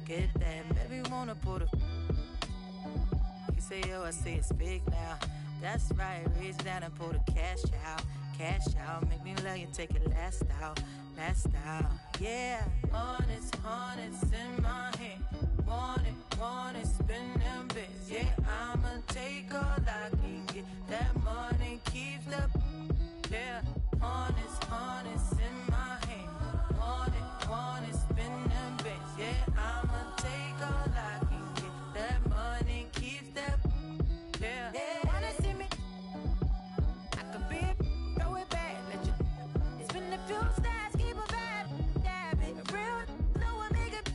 Get that, baby, wanna put a. You say, yo, I say it's big now. That's right, reach down and pull the cash out. Cash out, make me love you, take it last out. Last out, yeah. Honest in my hand. Want it, spend them bits. Yeah, I'ma take all I can get. That money keeps the. Yeah, honest in my hand. Want it, spend them bits. Yeah, I'ma take all I can get. That money keeps that. Yeah, wanna see me? I could be a throw it back, let you. It's been a few stars, keep a vibe, dab it. Real, no one make it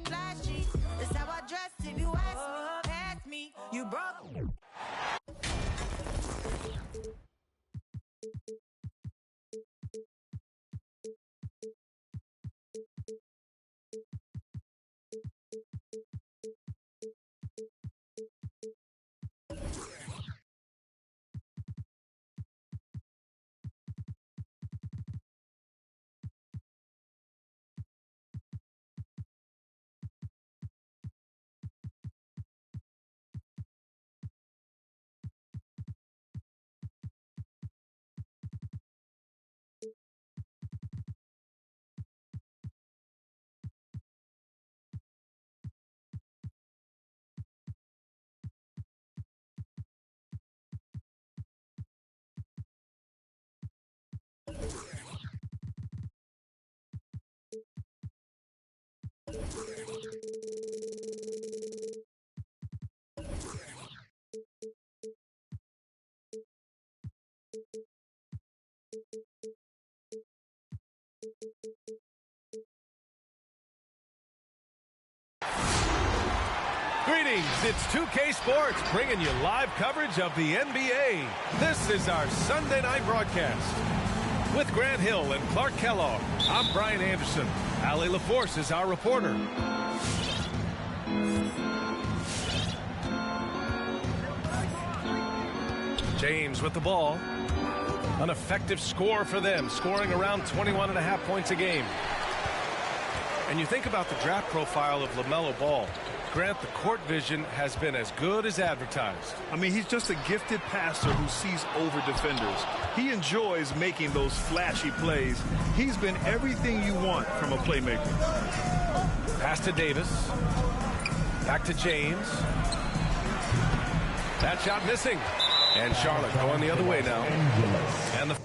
flashy. That's how I dress. If you ask me, you broke. Greetings, it's 2K Sports bringing you live coverage of the NBA. This is our Sunday night broadcast. With Grant Hill and Clark Kellogg, I'm Brian Anderson. Allie LaForce is our reporter. James with the ball. An effective score for them, scoring around 21.5 points a game. And you think about the draft profile of LaMelo Ball. Grant, the court vision has been as good as advertised. I mean, he's just a gifted passer who sees over defenders. He enjoys making those flashy plays. He's been everything you want from a playmaker. Pass to Davis. Back to James. That shot missing. And Charlotte going the other way now. And the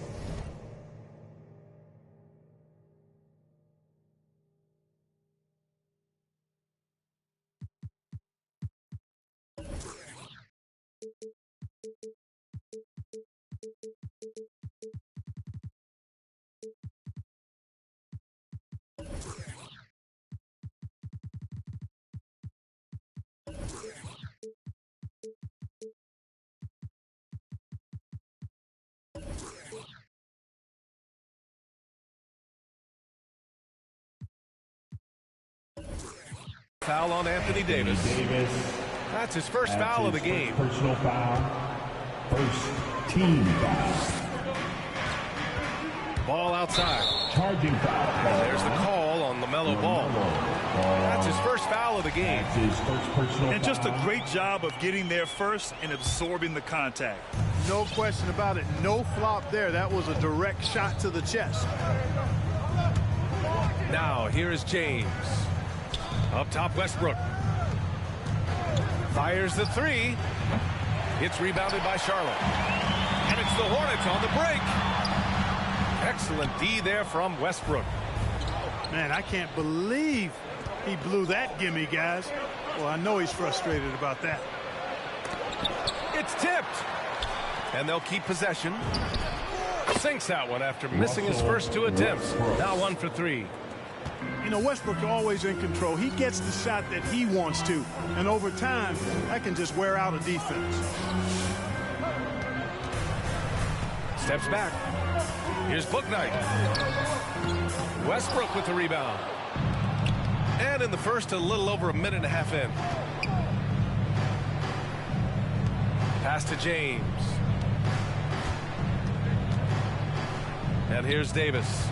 foul on Anthony Davis. That's his first foul of the game. Personal foul. First team foul. Ball outside. Charging foul. There's the call on LaMelo Ball. That's his first foul of the game. His first personal And just a foul. great job of getting there first and absorbing the contact. No question about it. No flop there. That was a direct shot to the chest. Now, here is James. Up top, Westbrook. Fires the three. It's rebounded by Charlotte. And it's the Hornets on the break. Excellent D there from Westbrook. Man, I can't believe he blew that gimme, guys. Well, I know he's frustrated about that. It's tipped. And they'll keep possession. Sinks that one after missing his first two attempts. Now 1 for 3. You know, Westbrook's always in control. He gets the shot that he wants to. And over time, that can just wear out a defense. Steps back. Here's Bouknight. Westbrook with the rebound. And in the first, a little over a minute and a half in. Pass to James. And here's Davis.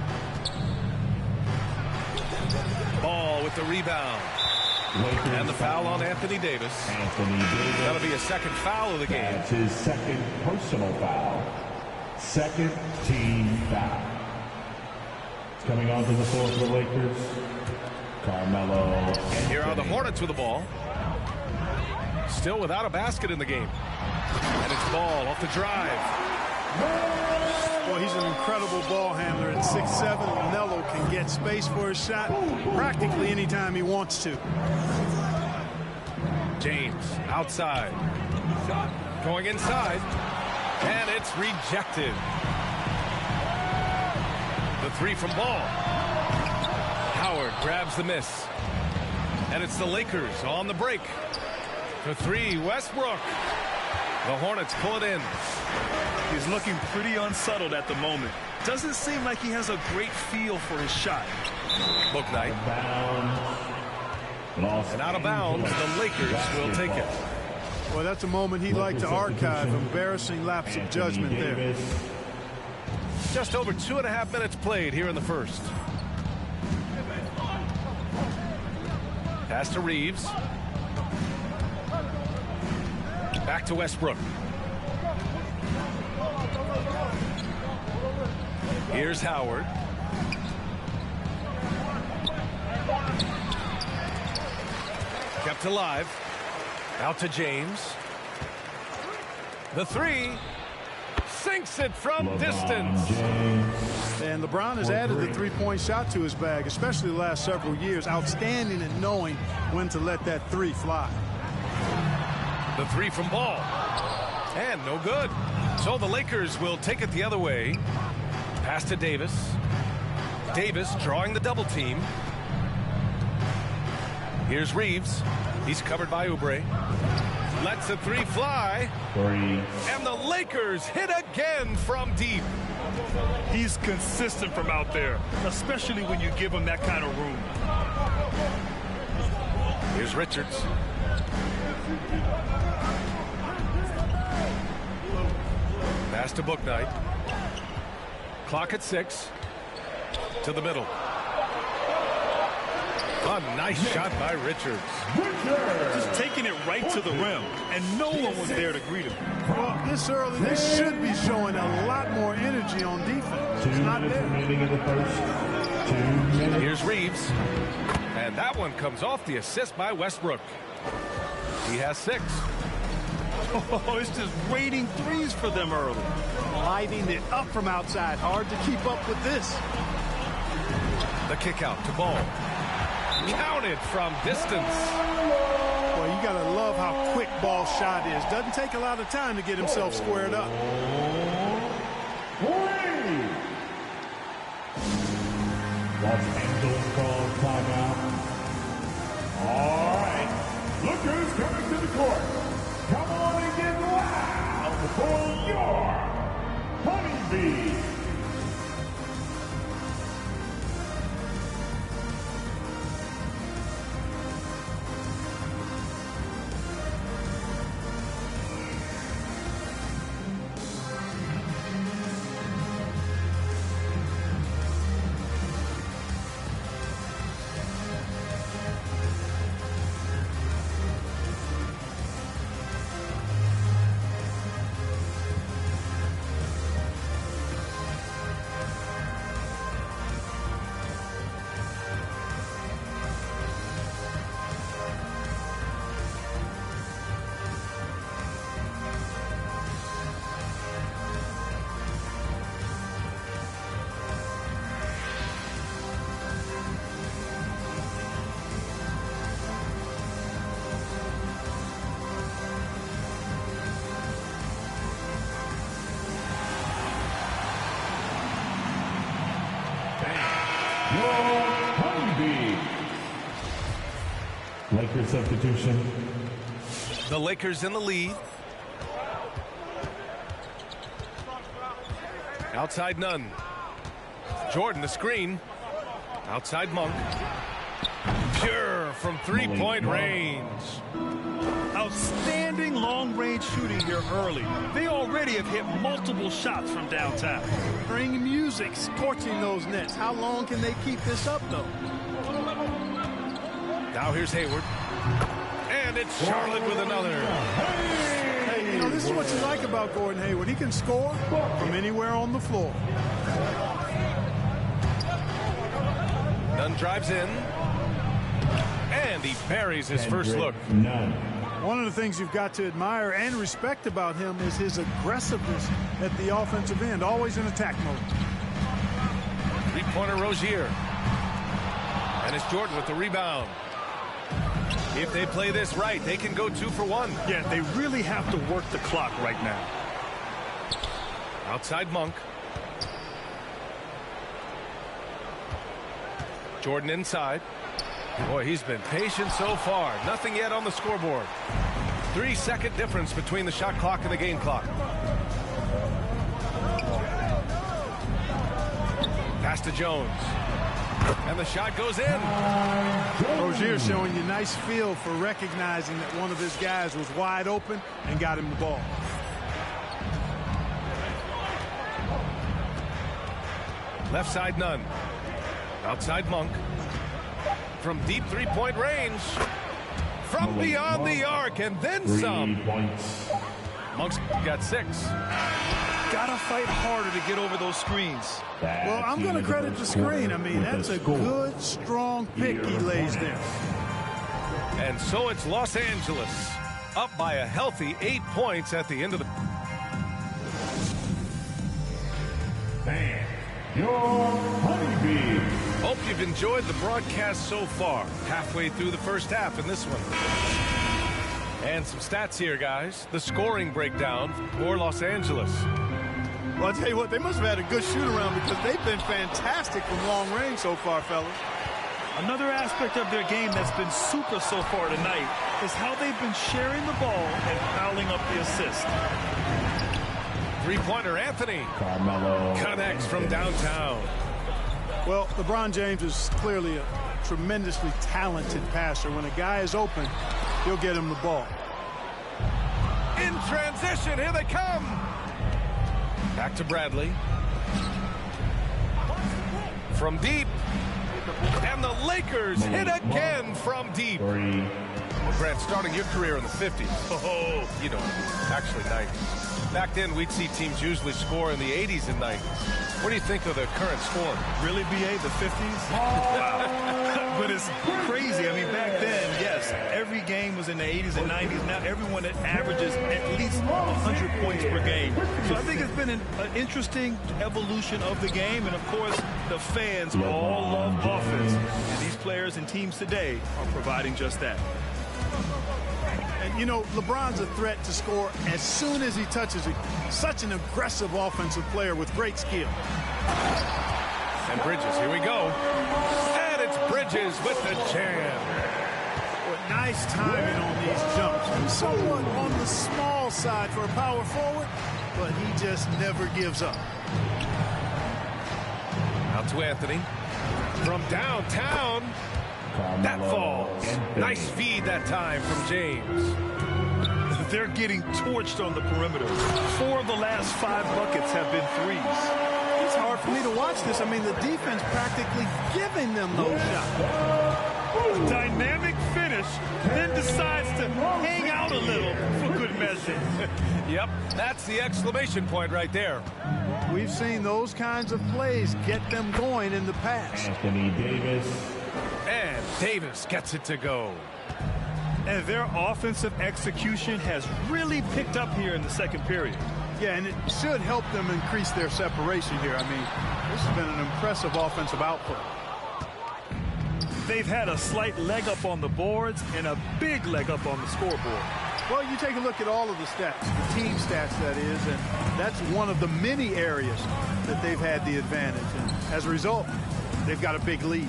Ball with the rebound. Lakers And the foul on Anthony Davis. That'll be a second foul of the game. That's his second personal foul. Second team foul. Coming onto the floor for the Lakers, Carmelo. And here are the Hornets with the ball. Still without a basket in the game. And it's Ball off the drive. Well, he's an incredible ball handler at 6'7". LaMelo can get space for his shot practically anytime he wants to. James outside. Going inside. And it's rejected. The three from Ball. Howard grabs the miss. And it's the Lakers on the break. For three, Westbrook. The Hornets pull it in. He's looking pretty unsettled at the moment. Doesn't seem like he has a great feel for his shot. Bouknight. And out of bounds, the Lakers will take it. Well, that's a moment he'd like to archive. Embarrassing lapse of judgment there. Just over 2.5 minutes played here in the first. Pass to Reeves. Back to Westbrook. Here's Howard. Kept alive. Out to James. The three. Sinks it from distance. And LeBron has added the three-point shot to his bag, especially the last several years. Outstanding at knowing when to let that three fly. The three from Ball. And no good. So the Lakers will take it the other way. Pass to Davis. Davis drawing the double team. Here's Reeves. He's covered by Oubre. Lets the three fly. And the Lakers hit again from deep. He's consistent from out there, especially when you give him that kind of room. Here's Richards. Pass to Bouknight. Clock at 6. To the middle. A nice shot by Richards. Just taking it right to the rim, and no one was there to greet him. Well, this early, they should be showing a lot more energy on defense. It's not there. Remaining in the first. 2 minutes. Here's Reeves. And that one comes off the assist by Westbrook. He has 6. Oh, it's just raining threes for them early. Lighting it up from outside. Hard to keep up with this. The kick out to Ball. Counted from distance. Well, you got to love how quick Ball's shot is. Doesn't take a lot of time to get himself squared up. Los Angeles calls timeout. All right. Lookers coming to the court. Come on and get loud for your Honeybees. Lakers substitution. The Lakers in the lead. Outside Nunn. Jordan the screen. Outside Monk. Pure from three-point range. Outstanding long-range shooting here early. They already have hit multiple shots from downtown. Bring music, scorching those nets. How long can they keep this up, though? Now here's Hayward. And it's Charlotte with another. Hey, you know, this is what you like about Gordon Hayward. He can score from anywhere on the floor. Nunn drives in. And he buries his first look. One of the things you've got to admire and respect about him is his aggressiveness at the offensive end, always in attack mode. Three-pointer Rozier. And it's Jordan with the rebound. If they play this right, they can go 2 for 1. Yeah, they really have to work the clock right now. Outside Monk. Jordan inside. Boy, he's been patient so far. Nothing yet on the scoreboard. 3-second difference between the shot clock and the game clock. Pass to Jones. And the shot goes in. Rozier showing you nice feel for recognizing that one of his guys was wide open and got him the ball. Left side Nunn. Outside Monk. From deep three-point range. From beyond the arc and then some. Monk's got 6. Gotta fight harder to get over those screens. Well, I'm going to credit the screen. I mean, that's a good, strong pick he lays there. And so it's Los Angeles up by a healthy 8 points at the end of the... Thank your Honeybee. Hope you've enjoyed the broadcast so far. Halfway through the first half in this one. And some stats here, guys. The scoring breakdown for Los Angeles. Well, I'll tell you what, they must have had a good shoot-around because they've been fantastic from long range so far, fellas. Another aspect of their game that's been super so far tonight is how they've been sharing the ball and piling up the assist. Three-pointer Anthony. Carmelo Connects from downtown. Well, LeBron James is clearly a tremendously talented passer. When a guy is open, he'll get him the ball. In transition, here they come. Back to Bradley. From deep. And the Lakers hit again from deep. Well, Grant, starting your career in the 50s. Oh, you know, actually 90s. Back then, we'd see teams usually score in the 80s and 90s. What do you think of the current score? Really, BA, the 50s? Wow. But it's crazy. I mean, back then, yes, every game was in the 80s and 90s. Now everyone that averages at least 100 points per game. So I think it's been an interesting evolution of the game. And, of course, the fans all love offense. And these players and teams today are providing just that. And, you know, LeBron's a threat to score as soon as he touches it. Such an aggressive offensive player with great skill. And Bridges, here we go. And it's Bridges with the jam. Well, nice timing on these jumps. He's somewhat on the small side for a power forward, but he just never gives up. Out to Anthony. From downtown. That falls. Nice feed that time from James. They're getting torched on the perimeter. 4 of the last 5 buckets have been threes. It's hard for me to watch this. I mean, the defense practically giving them those shots. A dynamic finish, then decides to hang out a little for good measure. Yep, that's the exclamation point right there. We've seen those kinds of plays get them going in the past. Anthony Davis. And Davis gets it to go. And their offensive execution has really picked up here in the second period. Yeah, and it should help them increase their separation here. I mean, this has been an impressive offensive output. They've had a slight leg up on the boards and a big leg up on the scoreboard. Well, you take a look at all of the stats, the team stats, that is, and that's one of the many areas that they've had the advantage. And as a result, they've got a big lead.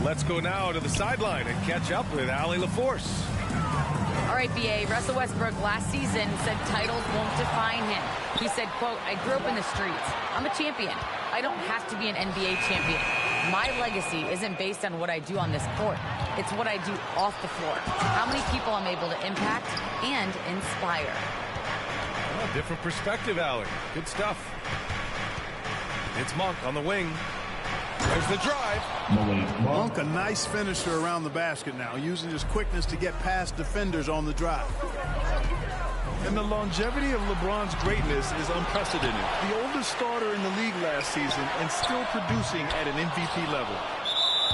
Let's go now to the sideline and catch up with Allie LaForce. All right, BA, Russell Westbrook last season said titles won't define him. He said, quote, I grew up in the streets. I'm a champion. I don't have to be an NBA champion. My legacy isn't based on what I do on this court. It's what I do off the floor. How many people I'm able to impact and inspire. Oh, different perspective, Allie. Good stuff. It's Monk on the wing. There's the drive. Monk, a nice finisher around the basket now, using his quickness to get past defenders on the drive. And the longevity of LeBron's greatness is unprecedented. The oldest starter in the league last season and still producing at an MVP level.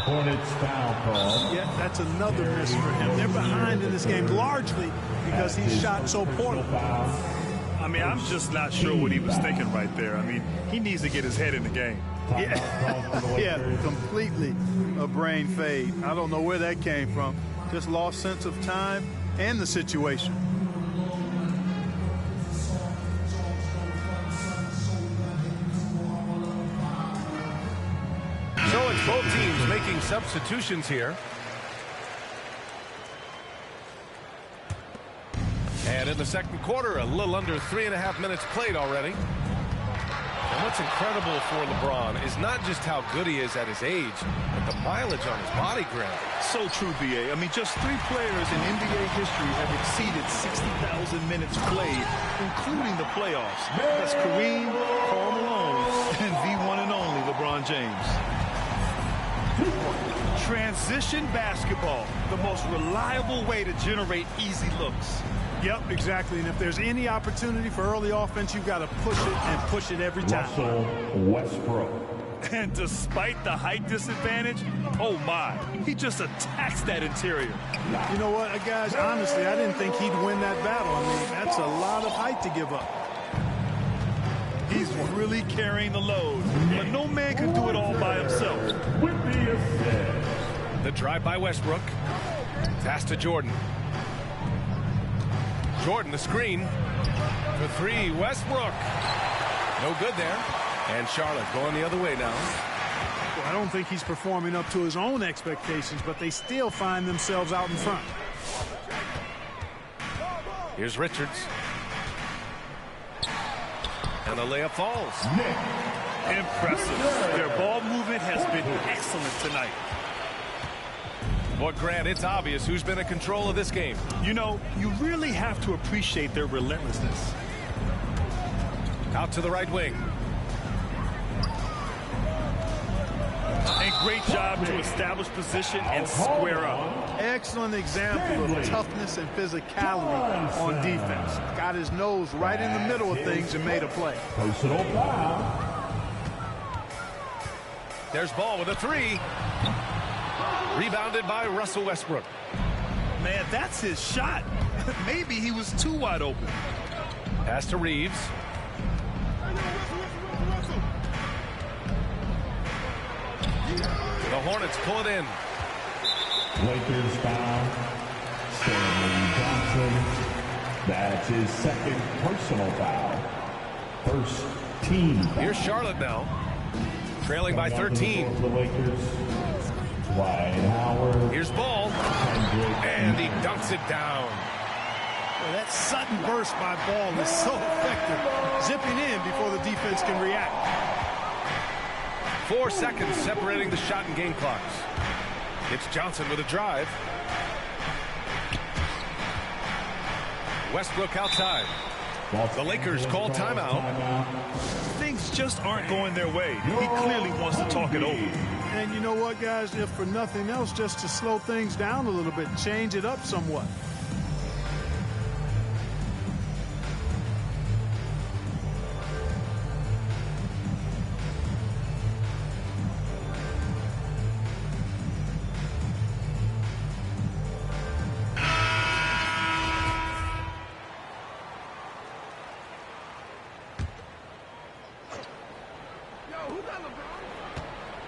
Hornets foul call. Yeah, that's another miss for him. They're behind in this game largely because he shot so poorly. I mean, I'm just not sure what he was thinking right there. I mean, he needs to get his head in the game. Yeah, completely a brain fade. I don't know where that came from. Just lost sense of time and the situation. So it's both teams making substitutions here. And in the second quarter, a little under 3.5 minutes played already. And what's incredible for LeBron is not just how good he is at his age, but the mileage on his body grab. So true, B.A. I mean, just 3 players in NBA history have exceeded 60,000 minutes played, including the playoffs. That's Kareem, Karl Malone, and the one and only LeBron James. Transition basketball, the most reliable way to generate easy looks. Yep, exactly. And if there's any opportunity for early offense, you've got to push it and push it every time. Russell Westbrook. And despite the height disadvantage, oh my, he just attacks that interior. You know what, guys, honestly, I didn't think he'd win that battle. I mean, that's a lot of height to give up. He's really carrying the load, but no man can do it all by himself. The drive by Westbrook. Pass to Jordan. Jordan, the screen. For 3, Westbrook. No good there. And Charlotte going the other way now. Well, I don't think he's performing up to his own expectations, but they still find themselves out in front. Here's Richards. And the layup falls. Impressive. Their ball movement has been excellent tonight. But Grant, it's obvious who's been in control of this game. You know, you really have to appreciate their relentlessness. Out to the right wing. A great job to establish position and square up. Excellent example of toughness and physicality on defense. Got his nose right in the middle of things and made a play. Personal foul. There's Ball with a 3. Rebounded by Russell Westbrook. Man, that's his shot. Maybe he was too wide open. Pass to Reeves. The Hornets pull it in. Lakers foul. Stanley Johnson. That's his second personal foul. First team foul. Here's Charlotte now. Trailing by 13. The Lakers. Dwight Howard. Here's Ball. And he dunks it down. Well, that sudden burst by Ball is so effective. Zipping in before the defense can react. 4 seconds separating the shot and game clocks. It's Johnson with a drive. Westbrook outside. The Lakers call timeout. Things just aren't going their way. He clearly wants to talk it over. And you know what, guys? If for nothing else, just to slow things down a little bit, change it up somewhat.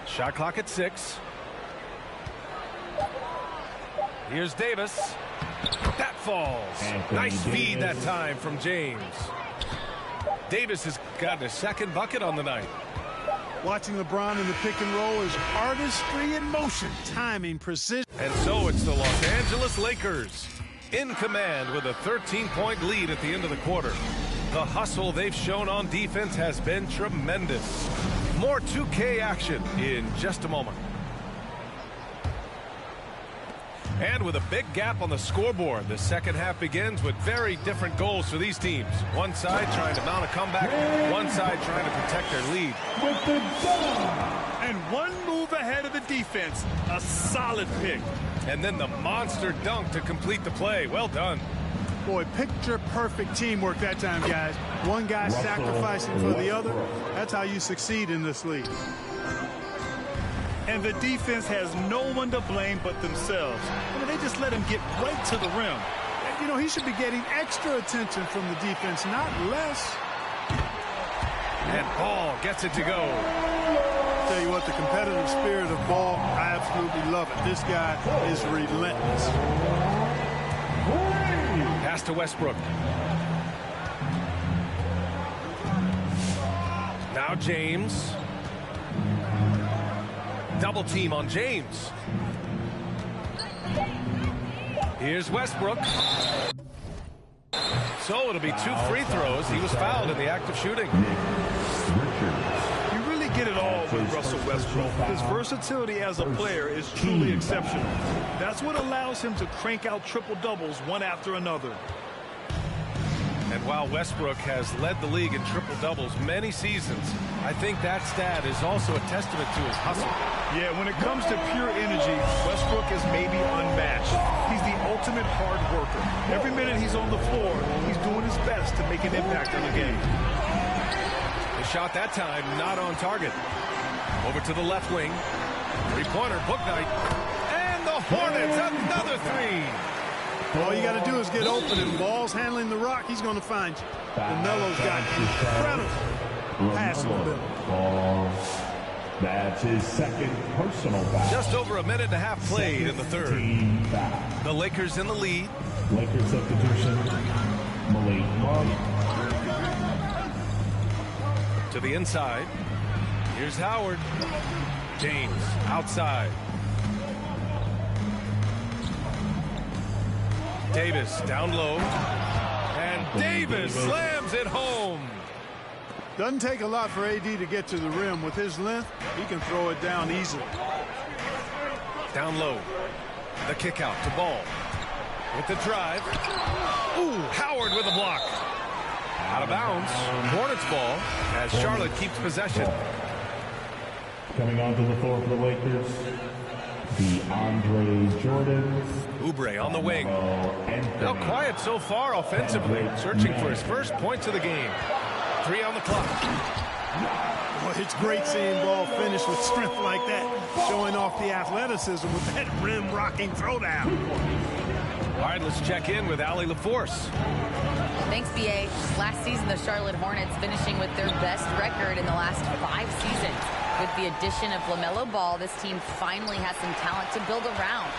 Shot clock at 6. Here's Davis. That falls. Nice feed that time from James. Davis has gotten a second bucket on the night. Watching LeBron in the pick and roll is artistry in motion, timing, precision. And so it's the Los Angeles Lakers in command with a 13-point lead at the end of the quarter. The hustle they've shown on defense has been tremendous. More 2K action in just a moment. And with a big gap on the scoreboard, the second half begins with very different goals for these teams. One side trying to mount a comeback, one side trying to protect their lead. And one move defense, a solid pick. And then the monster dunk to complete the play. Well done. Boy, picture-perfect teamwork that time, guys. One guy sacrificing for the other. That's how you succeed in this league. And the defense has no one to blame but themselves. I mean, they just let him get right to the rim. You know, he should be getting extra attention from the defense, not less. And Ball gets it to go. Tell you what, the competitive spirit of Ball, I absolutely love it. This guy is relentless. Pass to Westbrook. Now James. Double team on James. Here's Westbrook. So it'll be 2 free throws. He was fouled in the act of shooting. You really get it all with Russell Westbrook. His versatility as a player is truly exceptional. That's what allows him to crank out triple-doubles one after another. And while Westbrook has led the league in triple-doubles many seasons, I think that stat is also a testament to his hustle. Yeah, when it comes to pure energy, Westbrook is maybe unmatched. He's the ultimate hard worker. Every minute he's on the floor, he's doing his best to make an impact on the game. The shot that time not on target. Over to the left wing. Three-pointer, Bouknight. And the Hornets, another three. All you got to do is get open, and Ball's handling the rock. He's going to find you. LaMelo's got incredible passing ability. That's his second personal foul. Just over a minute and a half played in the third. The Lakers in the lead. Lakers substitution, Malik Monk. To the inside. Here's Howard. James outside. Davis down low. And Davis slams it home. Doesn't take a lot for AD to get to the rim. With his length, he can throw it down easily. Down low. The kick out to Ball. With the drive. Ooh, Howard with a block. Out of bounds. Hornets ball as Charlotte keeps possession. Coming onto the floor for the Lakers, DeAndre Jordan. Oubre on the wing. Now quiet so far offensively. Searching for his first points of the game. 3 on the clock. Well, it's great seeing Ball finish with strength like that, showing off the athleticism with that rim-rocking throwdown. All right, let's check in with Allie LaForce. Thanks, B.A. Last season, the Charlotte Hornets finishing with their best record in the last 5 seasons. With the addition of LaMelo Ball, this team finally has some talent to build around,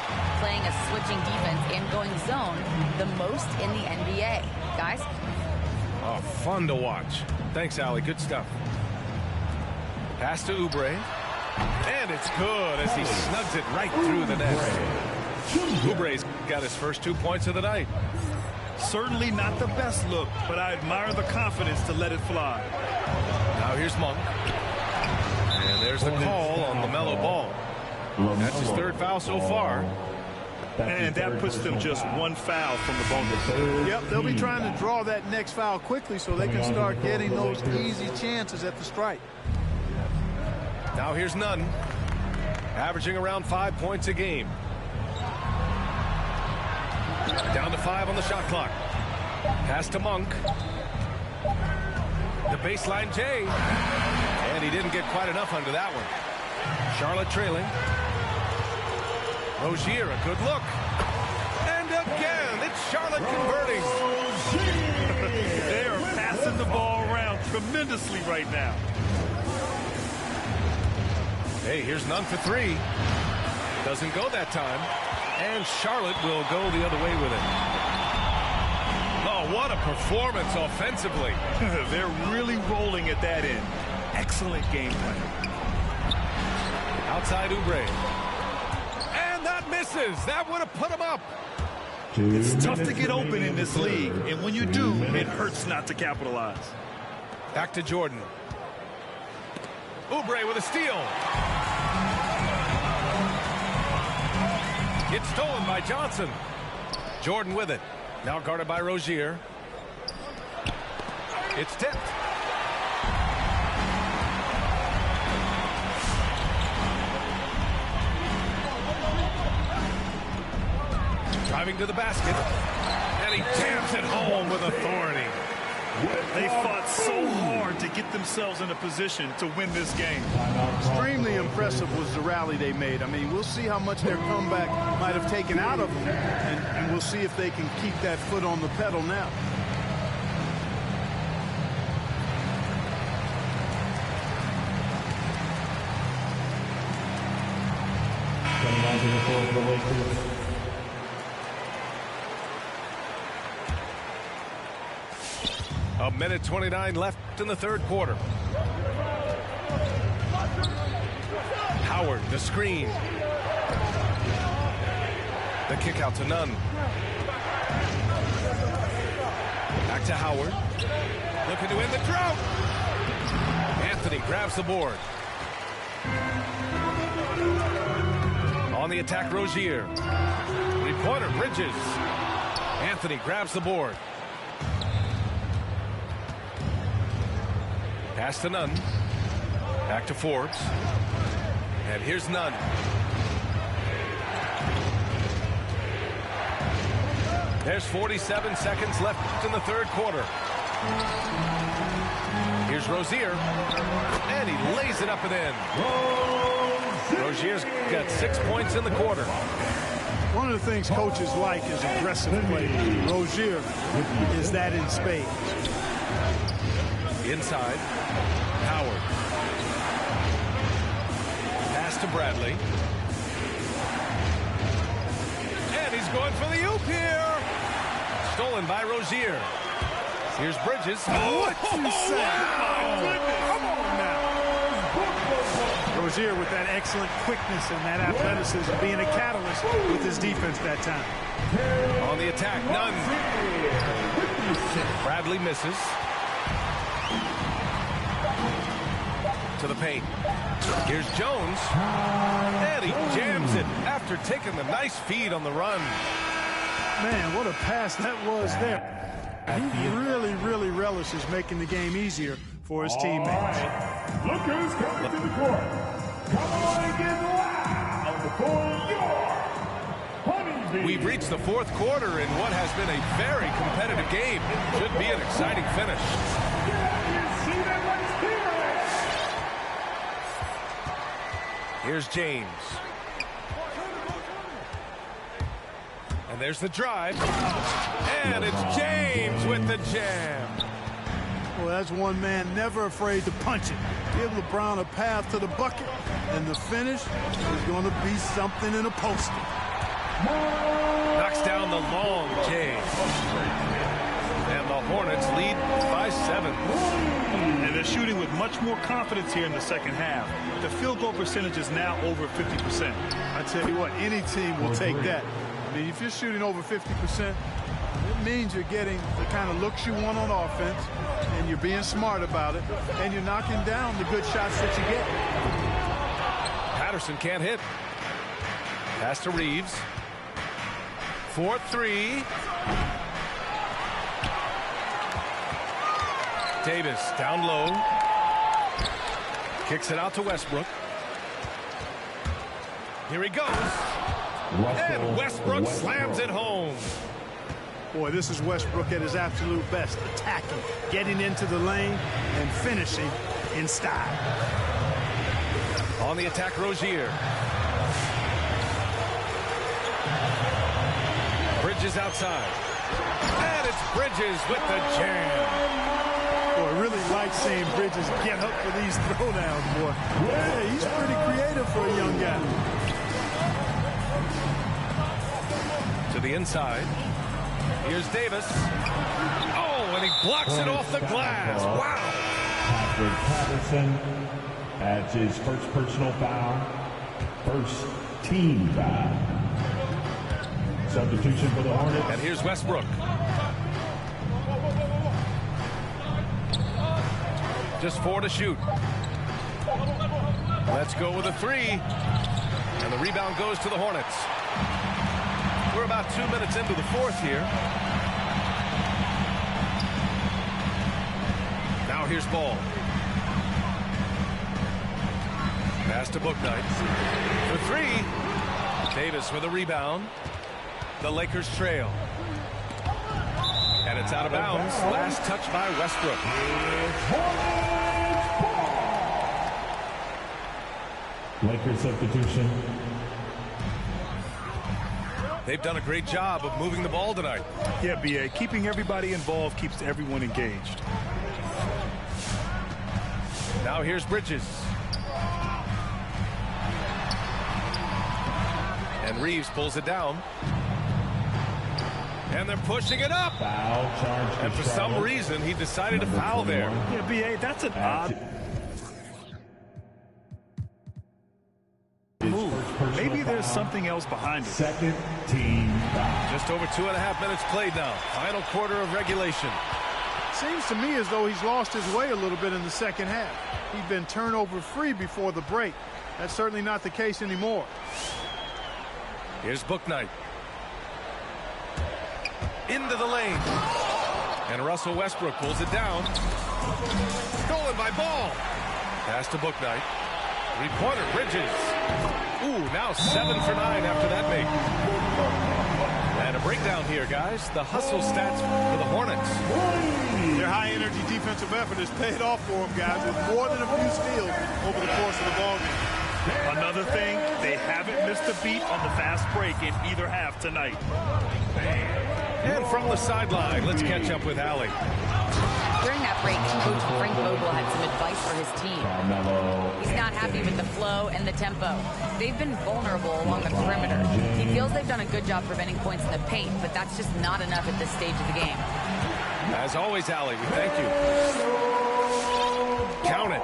playing a switching defense and going zone the most in the NBA. Guys? Oh, fun to watch. Thanks, Allie. Good stuff. Pass to Oubre. And it's good as he snugs it right through the net. Oubre's got his first 2 points of the night. Certainly not the best look, but I admire the confidence to let it fly. Now here's Monk. And there's the call on LaMelo Ball. That's his 3rd foul so far. And that puts them just 1 foul from the bonus. Yep, they'll be trying to draw that next foul quickly so they can start getting those easy chances at the strike. Now here's Nunn, averaging around 5 points a game. Down to 5 on the shot clock. Pass to Monk. The baseline J. And he didn't get quite enough under that one. Charlotte trailing. Rozier, a good look. And again, it's Charlotte converting. They are passing the ball around tremendously right now. Hey, here's Nunn for 3. Doesn't go that time. And Charlotte will go the other way with it. Oh, what a performance offensively. They're really rolling at that end. Excellent game plan. Outside Oubre. And that misses. That would have put him up. It's tough to get open in this league. And when you do, it hurts not to capitalize. Back to Jordan. Oubre with a steal. It's stolen by Johnson. Jordan with it. Now guarded by Rozier. It's tipped. Driving to the basket. And he jams it home with authority. They fought so hard to get themselves in a position to win this game. Extremely impressive was the rally they made. I mean, we'll see how much their comeback might have taken out of them, and we'll see if they can keep that foot on the pedal now. Coming on to the floor for the Lakers. A minute 29 left in the third quarter. Howard, the screen. The kick out to Nunn. Back to Howard. Looking to end the drought. Anthony grabs the board. On the attack, Rozier. Three-pointer, Bridges. Anthony grabs the board. Pass to Nunn. Back to Forbes. And here's Nunn. There's 47 seconds left in the third quarter. Here's Rozier. And he lays it up and in. Rozier's got 6 points in the quarter. One of the things coaches like is aggressive play. Rozier is that in spades. Inside, Howard. Pass to Bradley. And he's going for the oop here. Stolen by Rozier. Here's Bridges. What you say? Come on now. Rozier with that excellent quickness and that athleticism, being a catalyst with his defense that time. On the attack, Nunn. Bradley misses. To the paint. Here's Jones. And he jams it after taking the nice feed on the run. Man, what a pass that was there. He really relishes making the game easier for his teammates. Right. Look who's coming to the court. Come on and get loud for your Honeybees. We've reached the fourth quarter in what has been a very competitive game. Should be an exciting finish. Here's James. And there's the drive. And it's James with the jam. Well, that's one man never afraid to punch it. Give LeBron a path to the bucket. And the finish is going to be something in a poster. Knocks down the long J. And the Hornets lead by 7. And they're shooting with much more confidence here in the second half. The field goal percentage is now over 50%. I tell you what, any team will take that. I mean, if you're shooting over 50%, it means you're getting the kind of looks you want on offense, and you're being smart about it, and you're knocking down the good shots that you get. Patterson can't hit. Pass to Reeves. 4-3. Davis down low. Kicks it out to Westbrook. Here he goes. And Westbrook slams it home. Boy, this is Westbrook at his absolute best. Attacking, getting into the lane, and finishing in style. On the attack, Rozier. Bridges outside. And it's Bridges with the jam. Boy, I really like seeing Bridges get up for these throwdowns, boy. Yeah, he's pretty creative for a young guy. To the inside. Here's Davis. Oh, and he blocks it off the glass. Wow. Patrick Patterson adds his first personal foul. First team foul. Substitution for the Hornets. And here's Westbrook. Just 4 to shoot. Let's go with a 3. And the rebound goes to the Hornets. We're about 2 minutes into the fourth here. Now here's Ball. Pass to Bouknight. For 3. Davis with a rebound. The Lakers trail. And it's out of bounds. Last touch by Westbrook. Lakers substitution. They've done a great job of moving the ball tonight. Yeah, B.A. Keeping everybody involved keeps everyone engaged. Now here's Bridges. And Reeves pulls it down. And they're pushing it up. Foul charge. And for some reason, he decided to foul there. Yeah, B.A., that's an odd move. Maybe there's something else behind it. Second team foul. Just over 2.5 minutes played now. Final quarter of regulation. Seems to me as though he's lost his way a little bit in the second half. He'd been turnover free before the break. That's certainly not the case anymore. Here's Bouknight. Into the lane. And Russell Westbrook pulls it down. Stolen by Ball. Pass to Bouknight. Three-pointer, Bridges. Ooh, now 7 for 9 after that make. And a breakdown here, guys. The hustle stats for the Hornets. Their high-energy defensive effort has paid off for them, guys, with more than a few steals over the course of the ballgame. Another thing, they haven't missed a beat on the fast break in either half tonight. And from the sideline, let's catch up with Allie. During that break, Coach Frank Vogel had some advice for his team. He's not happy with the flow and the tempo. They've been vulnerable along the perimeter. He feels they've done a good job preventing points in the paint, but that's just not enough at this stage of the game. As always, Allie, we thank you. Count it.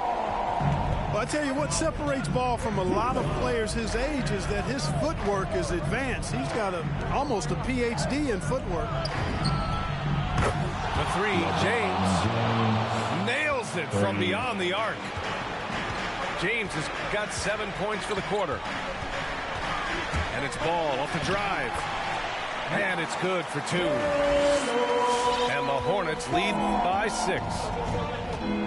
Well, I tell you what separates Ball from a lot of players his age is that his footwork is advanced. He's got almost a PhD in footwork. The three, James nails it from beyond the arc. James has got 7 points for the quarter. And it's Ball off the drive. And it's good for 2. And the Hornets lead by 6.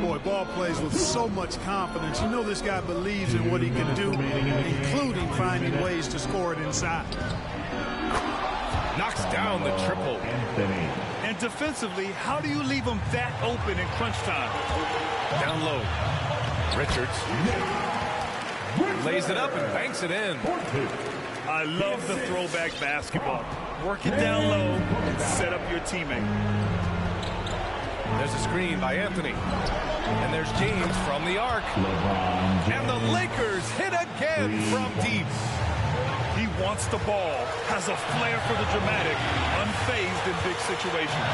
Boy, Ball plays with so much confidence. You know this guy believes in what he can do, including finding ways to score it inside. Knocks down the triple. And defensively, how do you leave them that open in crunch time? Down low. Richards lays it up and banks it in. I love the throwback basketball. Work it down low and set up your teammate. There's a screen by Anthony. And there's James from the arc. And the Lakers hit again from deep. He wants the ball, has a flair for the dramatic, unfazed in big situations.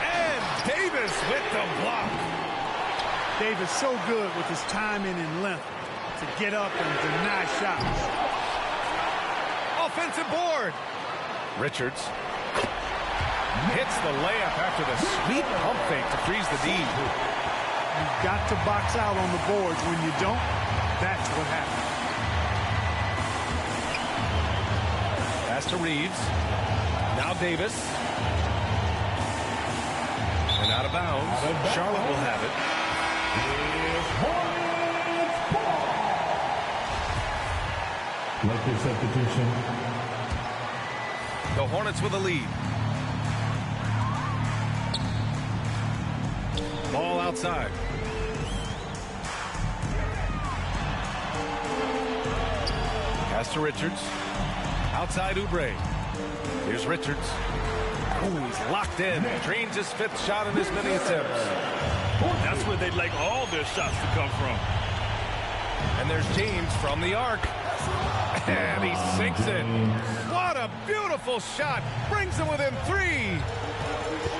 And Davis with the block. Davis so good with his timing and length to get up and deny shots. Offensive board. Richards hits the layup after the sweet pump fake to freeze the D. You've got to box out on the boards. When you don't, that's what happens. Pass to Reeves. Now Davis. And out of bounds. Charlotte will have it. Lakers substitution. The Hornets with a lead. Ball outside. Pass to Richards. Outside Oubre. Here's Richards. Oh, he's locked in. Drains his 5th shot in his many attempts. That's where they'd like all their shots to come from. And there's James from the arc. And he sinks it. What a beautiful shot. Brings them within 3.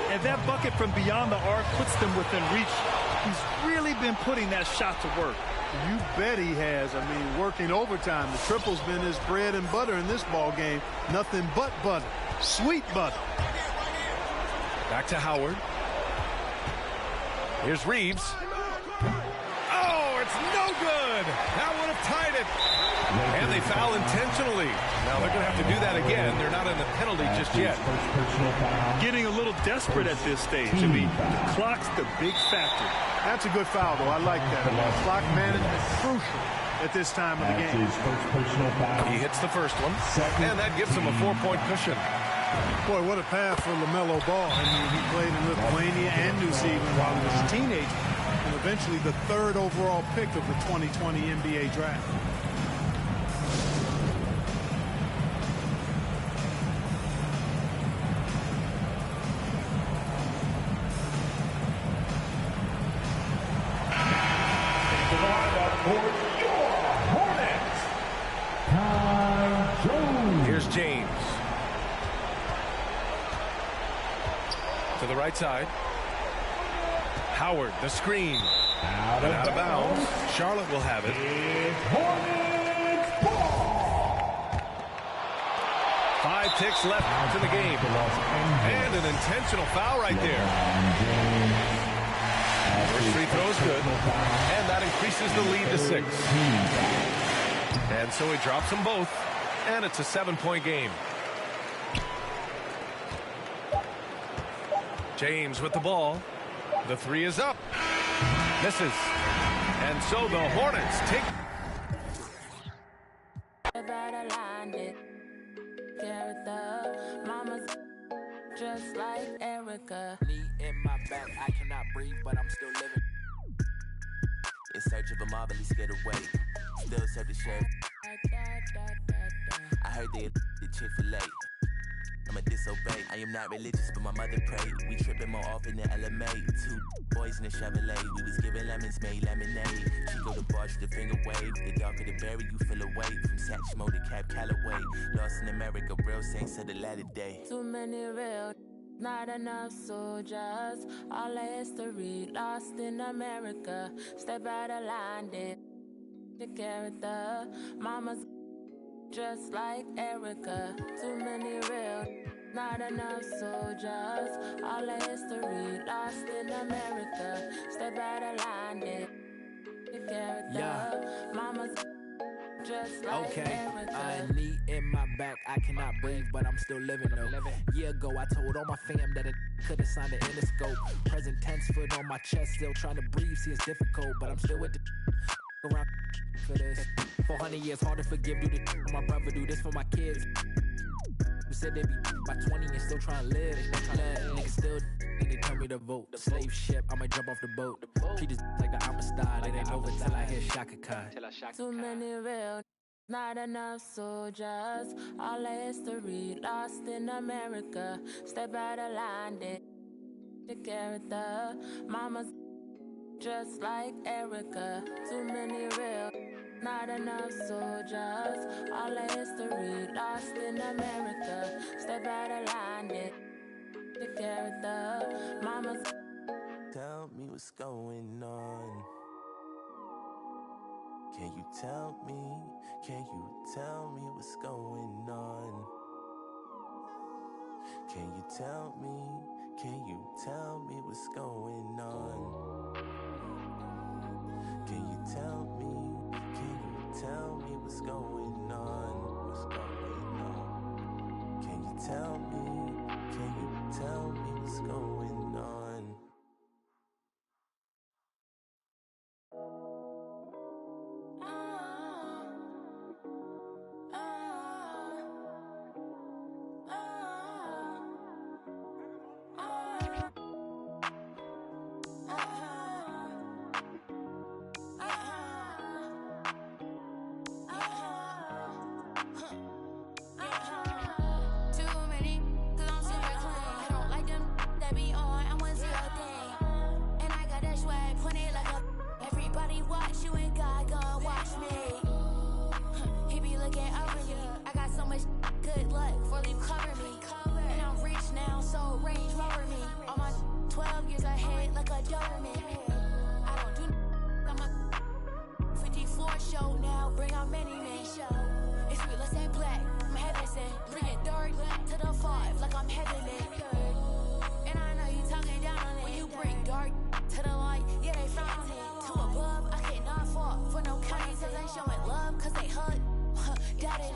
And that bucket from beyond the arc puts them within reach. He's really been putting that shot to work. You bet he has. I mean, working overtime. The triple's been his bread and butter in this ball game. Nothing but butter. Sweet butter. Back to Howard. Here's Reeves. Oh, it's no good. That would have tied it. And they foul intentionally. Now they're going to have to do that again. They're not in the penalty just yet. Getting a little desperate at this stage. I mean, the clock's the big factor. That's a good foul, though. I like that. Clock management is crucial. at this time of the That's game. his first personal foul. He hits the first one, and that gives him a 4-point cushion. Boy, what a path for LaMelo Ball. I mean, he played in Lithuania and New Zealand while he was a teenager, and eventually the 3rd overall pick of the 2020 NBA draft. Here's James. To the right side. Howard, the screen. Out of bounds. Charlotte will have it. 5 ticks left to the game. And an intentional foul right there. First free throw is good. And that increases the lead to 6. And so he drops them both. And it's a 7-point game. James with the ball. The 3 is up. Misses. And so the Hornets take. Just like Erica. Knee in my back, I cannot breathe, but I'm still living. In search of a marvelous getaway. Still serve the sheriff. I heard they the Chick-fil-A. I'ma disobey. I am not religious, but my mother prayed. We tripping more often than LMA. 2 boys in a Chevrolet. We was giving lemons, made lemonade. She go to bars with the finger wave. The darker the berry, you feel away. From Satchmo to Cap Calloway. Lost in America, real saints of the latter day. Too many real, not enough soldiers. All the history lost in America. Step out of line, did the character. Mama's just like Erica. Too many real, not enough soldiers. All the history lost in America. Step out of line, did the character. Mama's just like Erica. A knee in my back, I cannot breathe, but I'm still living though. Year ago, I told all my fam that it could've signed an Interscope. Present tense, foot on my chest, still trying to breathe. See, it's difficult, but I'm still with the around for this. 400 years, hard to forgive. Do the my brother, do this for my kids. Who said they be by 20 and still trying to live. Niggas still and they tell me to vote. The slave ship, I'ma jump off the boat. Treat this like the Amistad. It ain't over till I hear Shaka Khan. Too many real, not enough soldiers. All the history lost in America. Step out of line, did the character. Mama's just like Erica. Too many real, not enough soldiers. All the history lost in America. Step out of line, did the character. Mama's. Tell me what's going on. Can you tell me? Can you tell me what's going on? Can you tell me? Can you tell me what's going on? Can you tell me? Can you tell me what's going on? What's going on? Can you tell me? Can you tell me what's going on? Daddy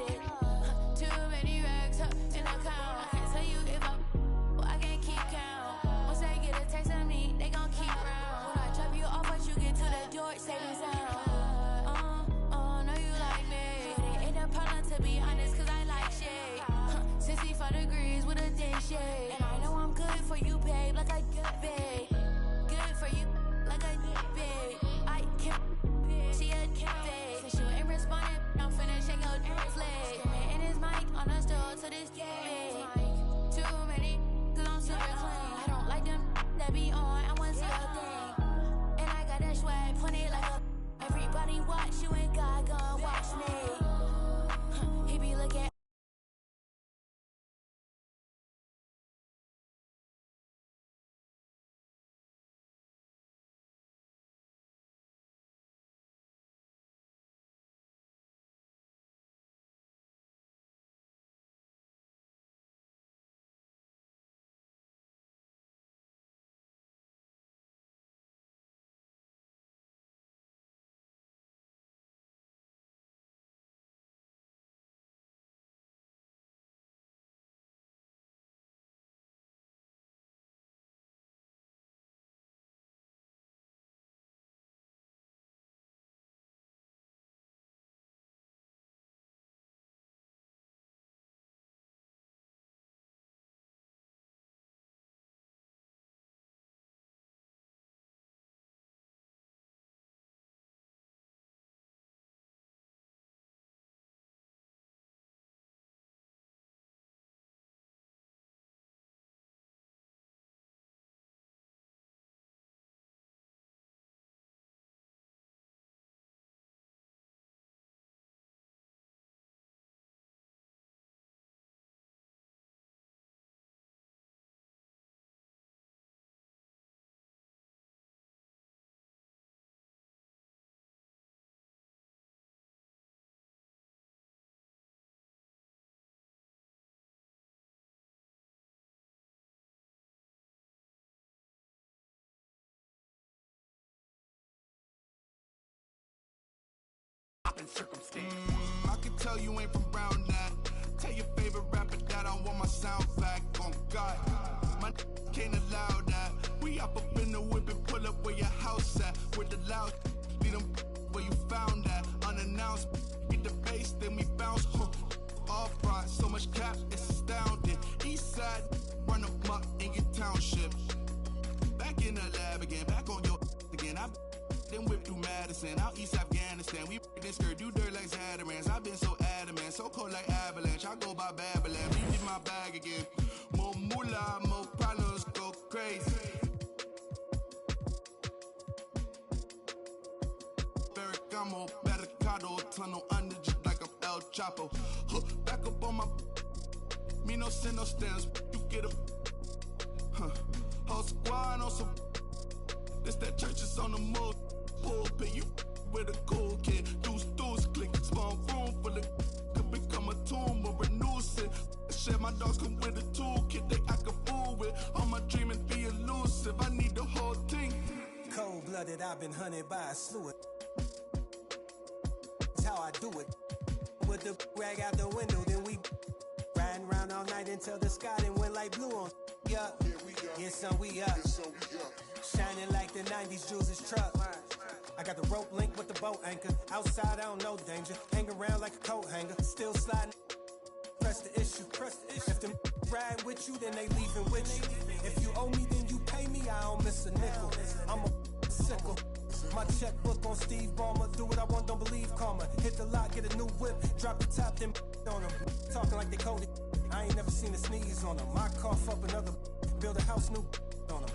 and circumstance. I can tell you ain't from round that. Tell your favorite rapper that I want my sound back. On God, my can't allow that. We up in the whip and pull up where your house at. With the loud, lead them where you found that. Unannounced, get the bass, then we bounce. Off right, so much cap, it's astounding. East side, run them up in your township. Back in the lab again, back on your again. I then whip through Madison, out East Afghanistan. We this skirt, do dirt like Zatarans. I've been so adamant, so cold like avalanche. I go by Babylon, read in my bag again. More moolah, more problems, go crazy. Ferragamo, Barricado, tunnel under just like I'm El Chapo. Back up on my, me no send no stamps, you get a, whole squad on some, this that church is on the move, pulpit, you with a cool kid, deuce, click, small room full of, could become a tomb or renew it. Shit, my dogs come with a toolkit, they act a fool with, all my dreaming be elusive, I need the whole thing. Cold-blooded, I've been hunted by a slew of, that's how I do it. With the rag out the window, then we riding around all night until the sky then went like blue on. Yeah, yeah, son, we up. Shining like the 90s Jules' truck. I got the rope link with the boat anchor. Outside, I don't know danger. Hang around like a coat hanger. Still sliding. Press the issue. If them ride with you, then they leaving with you. If you owe me, then you pay me. I don't miss a nickel. I'm a sickle. My checkbook on Steve Ballmer. Do what I want, don't believe karma. Hit the lot, get a new whip. Drop the top, then on them. Talking like they coded. I ain't never seen a sneeze on them. I cough up another. Build a house new on them.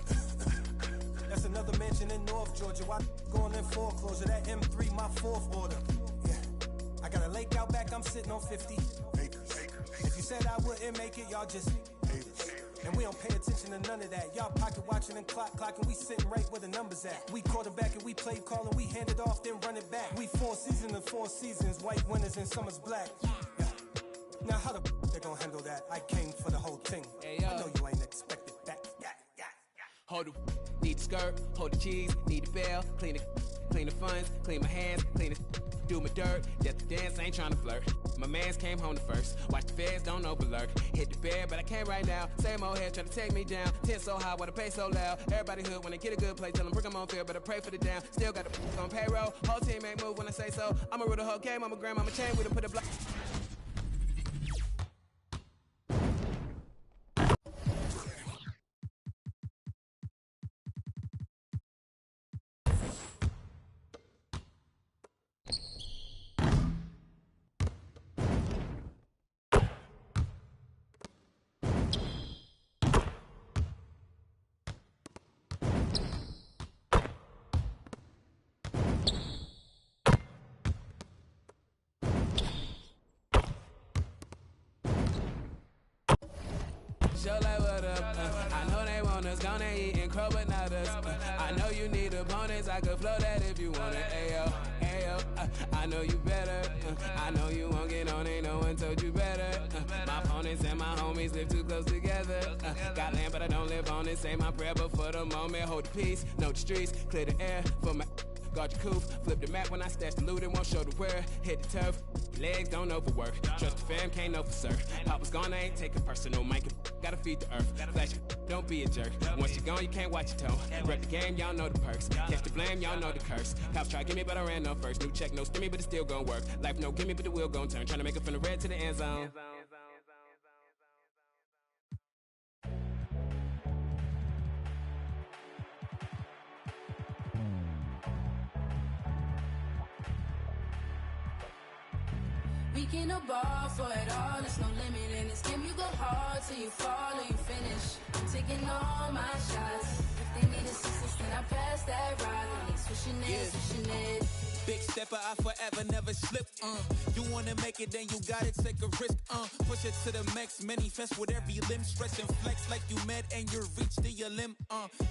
That's another mansion in North Georgia. Why going in foreclosure? That M3, my fourth order. Yeah. I got a lake out back, I'm sitting on 50 acres. If you said I wouldn't make it, y'all just haters. And we don't pay attention to none of that. Y'all pocket watching and clocking. We sitting right where the numbers at. We quarterback and we played calling. We hand it off, then run it back. We 4 seasons and 4 seasons. White winners and summer's black. Yeah. Now how the they gonna handle that? I came for the whole thing. Hey, I know you ain't expected that. Yeah. Hold the need the skirt, hold the cheese, need the bell, clean the funds, clean my hands, clean the do my dirt, just the dance, ain't trying to flirt. My mans came home the first, watch the feds, don't overlurk. Hit the bed, but I can't right now. Same old head trying to take me down. 10 so high, wanna pay so loud. Everybody hood when they get a good play, tell them bring them on field, but I pray for the down. Still got the on payroll, whole team ain't move when I say so. I'ma rule the whole game, I'm a grandmama chain with them, put a block. Show like what up, I know they want us, gonna eat and crow, but not us. I know you need opponents, I could flow that if you want it. Ayo, I know you better. I know you won't get on, ain't no one told you better. My opponents and my homies live too close together. Got land, but I don't live on it. Say my prayer, but for the moment, hold the peace. Know the streets, clear the air for my. Guard your coof, flip the map when I stash the loot and won't show the where. Hit the turf, legs don't overwork. Trust the fam, can't know for certain. Papa's gone, I ain't taking personal. Mike, gotta feed the earth. Flash, don't be a jerk. Once you're gone, you can't watch your tone. Rep the game, y'all know the perks. Catch the blame, y'all know the curse. Cops try to get me, but I ran on first. New check, no stimmy, but it's still gonna work. Life no gimme, but the wheel gon' turn. Trying to make it from the red to the end zone. We can no ball for it all, there's no limit in this game. You go hard till you fall or you finish. I'm taking all my shots. If they need assistance, then I pass that ride. They swishing it. Big stepper, I forever never slip. You wanna make it, then you gotta take a risk. Push it to the max, manifest with every limb. Stretch and flex like you mad and you reach to your limb.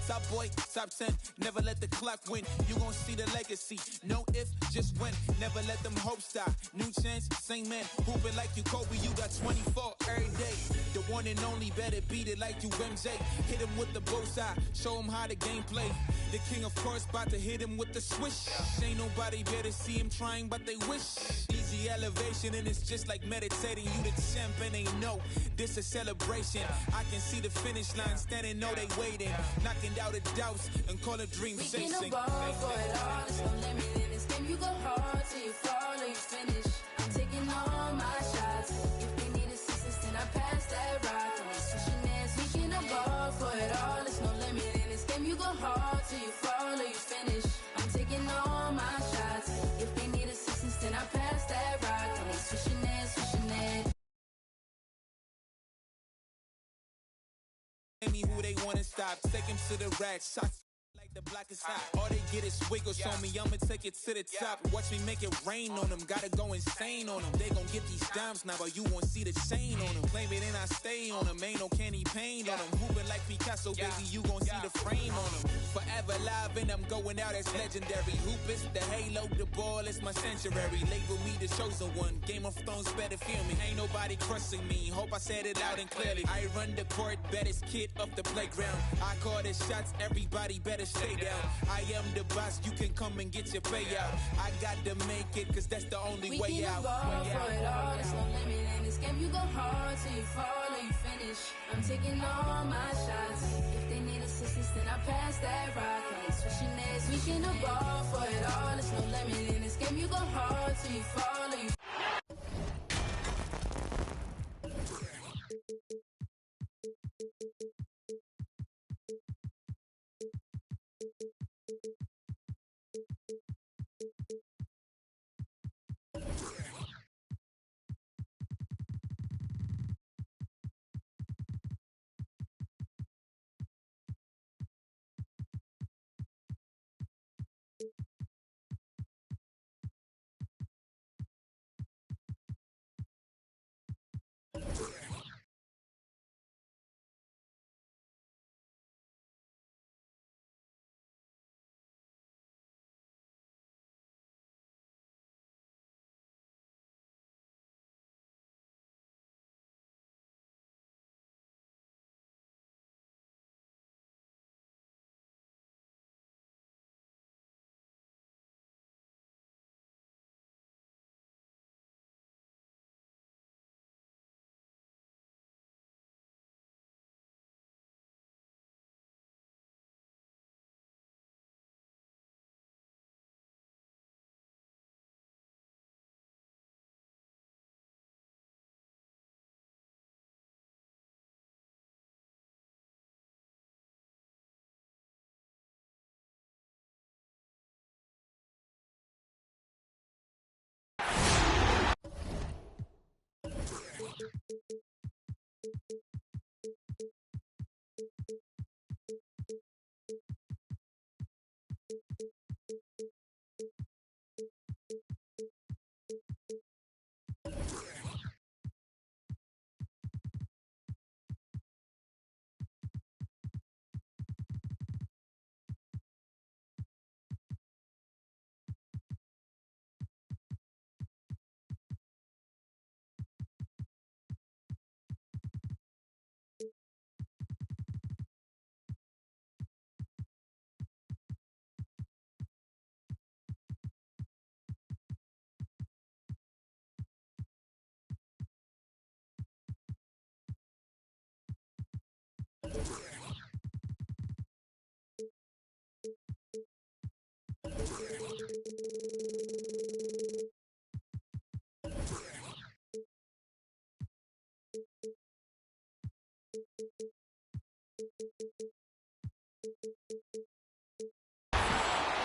Top boy, top 10, never let the clock win. You gon' see the legacy, no if, just when. Never let them hopes die. New chance, same man. Hooping like you Kobe, you got 24 every day. The one and only, better beat it like you MJ. Hit him with the bullseye, show him how the game play. The king, of course, about to hit him with the swish. Ain't nobody better see him trying, but they wish. Easy elevation, and it's just like meditating. You the champ, and they know this a celebration. I can see the finish line, standing, know they waiting. Knocking out the doubts and call it dream chasing. We can ball for it all, there's no limit in this game. You go hard till you fall or you finish. I'm taking all my shots. If they need assistance, then I pass that rock. And they switching ends. We can ball for it all, there's no limit in this game. You go hard till you fall or you finish. I'm taking all my shots. If they need assistance, then I pass that rock. And they switching ends, switching ends. Me who they wanna stop, take him to the rack, shots like the block is hot. All they get is wiggles on me, I'ma take it to the top. Watch me make it rain on them, gotta go insane on them. They gon' get these dimes now, but you won't see the chain on them. Claim it and I stay on them, ain't no candy paint on them. Hooping like Picasso, baby, you gon' see the frame on them. Forever live and I'm going out as legendary. Hoopers, the halo, the ball is my sanctuary. Label me the chosen one, Game of Thrones better feel me. Ain't nobody crushing me, hope I said it loud and clearly. I run the court, baddest kid off the playground. I call the shots, everybody better stay down. I am the boss, you can come and get your payout. I got to make it, cause that's the only way out. We can ball for it all, there's no limit in this game. You go hard till you fall or you finish. I'm taking all my shots. If they need assistance, then I pass that rock. Hey, switching ends. We can ball for it all, there's no limit in this game. You go hard till you fall or you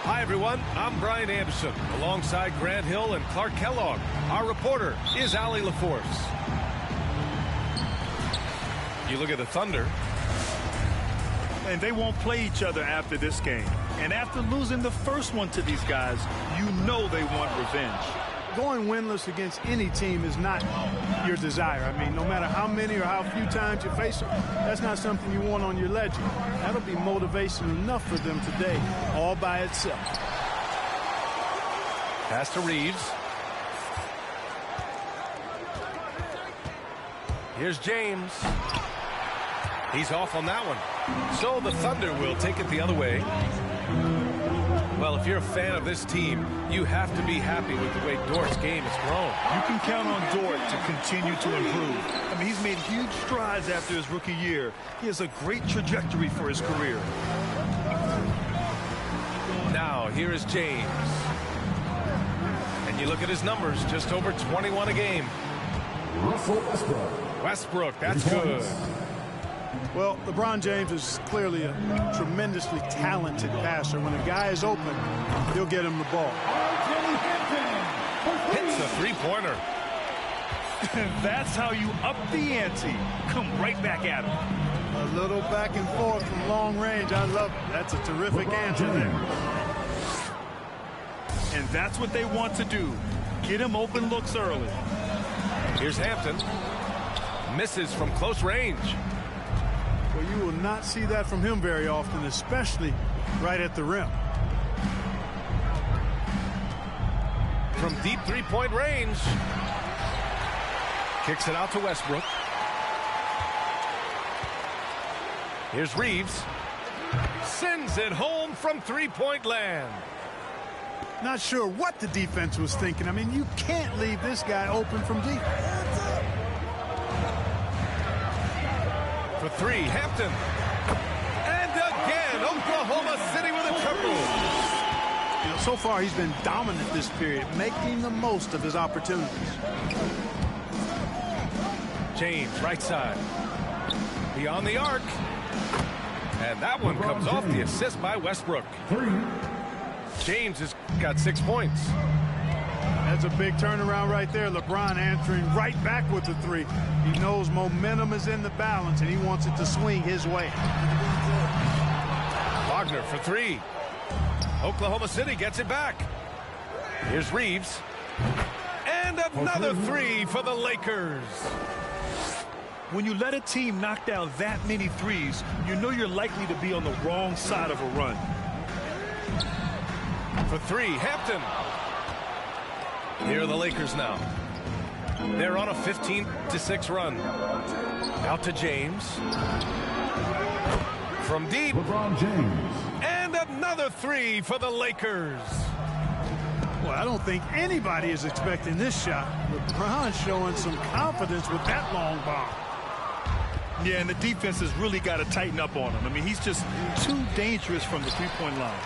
Hi, everyone. I'm Brian Anderson, alongside Grant Hill and Clark Kellogg. Our reporter is Allie LaForce. You look at the Thunder. And they won't play each other after this game. And after losing the first one to these guys, you know they want revenge. Going winless against any team is not your desire. I mean, no matter how many or how few times you face them, that's not something you want on your ledger. That'll be motivation enough for them today, all by itself. Pass to Reeves. Here's James. He's off on that one. So the Thunder will take it the other way. Well, if you're a fan of this team, you have to be happy with the way Dort's game has grown. You can count on Dort to continue to improve. I mean, he's made huge strides after his rookie year. He has a great trajectory for his career. Now, here is James. And you look at his numbers, just over 21 a game. Russell Westbrook. Westbrook, that's good. Well, LeBron James is clearly a tremendously talented passer. When a guy is open, he'll get him the ball. Hits a three-pointer. That's how you up the ante. Come right back at him. A little back and forth from long range. I love it. That's a terrific answer there. And that's what they want to do. Get him open looks early. Here's Hampton. Misses from close range. Well, you will not see that from him very often, especially right at the rim. From deep three-point range. Kicks it out to Westbrook. Here's Reeves. Sends it home from three-point land. Not sure what the defense was thinking. I mean, you can't leave this guy open from deep. For three, Hampton. And again, Oklahoma City with a triple. You know, so far he's been dominant this period, making the most of his opportunities. James, right side. Beyond the arc. And that one comes off the assist by Westbrook. James has got 6 points. That's a big turnaround right there. LeBron answering right back with the three. He knows momentum is in the balance, and he wants it to swing his way. Wagner for three. Oklahoma City gets it back. Here's Reeves. And another three for the Lakers. When you let a team knock down that many threes, you know you're likely to be on the wrong side of a run. For three, Hampton. Here are the Lakers now. They're on a 15-6 run. Out to James. From deep. LeBron James. And another three for the Lakers. Well, I don't think anybody is expecting this shot. LeBron showing some confidence with that long bomb. Yeah, and the defense has really got to tighten up on him. I mean, he's just too dangerous from the three-point line.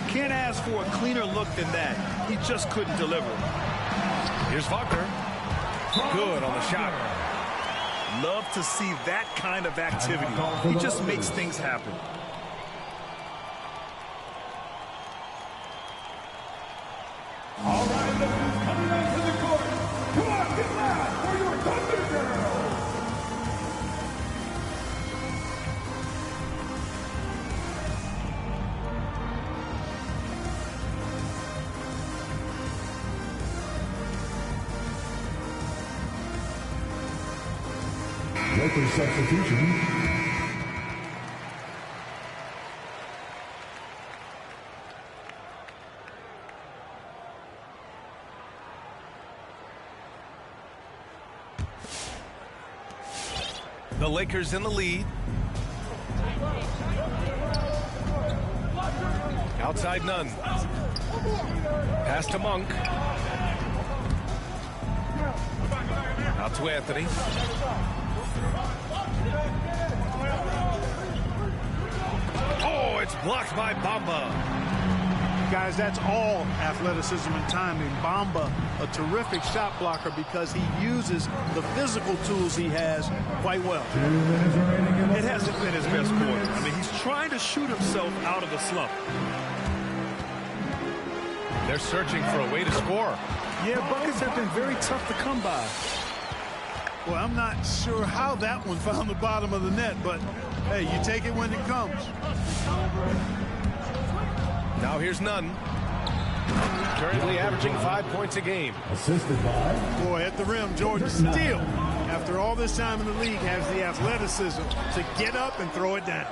You can't ask for a cleaner look than that. He just couldn't deliver. Here's Wagner. Good on the shot. Love to see that kind of activity. He just makes things happen. All right, Lakers coming out to the court. Come on, get loud for your Thunder Girls. Lakers substitution. The Lakers in the lead. Outside none. Pass to Monk. Out to Anthony. Oh, it's blocked by Bamba. Guys, that's all athleticism and timing. Bamba, a terrific shot blocker because he uses the physical tools he has quite well. It hasn't been his best quarter. I mean, he's trying to shoot himself out of a slump. They're searching for a way to score. Yeah, buckets have been very tough to come by. Well, I'm not sure how that one found the bottom of the net, but hey, you take it when it comes. Now here's Nunn. Currently averaging 5 points a game. Assisted by. Boy, at the rim, Jordan still, after all this time in the league, has the athleticism to get up and throw it down.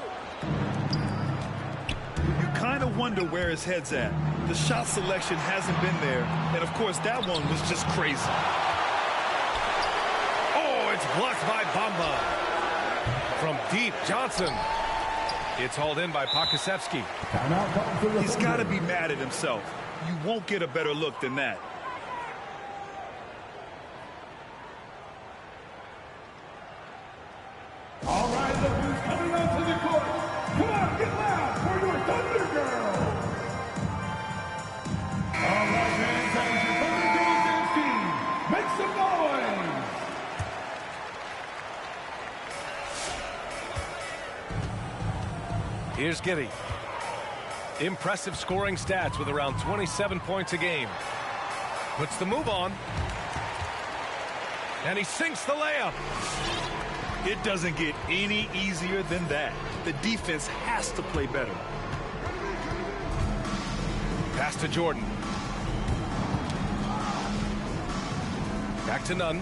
You kind of wonder where his head's at. The shot selection hasn't been there. And, of course, that one was just crazy. Oh, it's blocked by Bamba. From deep, Johnson. It's hauled in by Pokusevski. He's got to be mad at himself. You won't get a better look than that. All right, look who's coming onto the court. Come on, get loud for your Thunder Girls. All right, man, that is your Thunder Girls dance team. Make some noise. Here's Giddey. Impressive scoring stats with around 27 points a game. Puts the move on. And he sinks the layup. It doesn't get any easier than that. The defense has to play better. Pass to Jordan. Back to Nunn.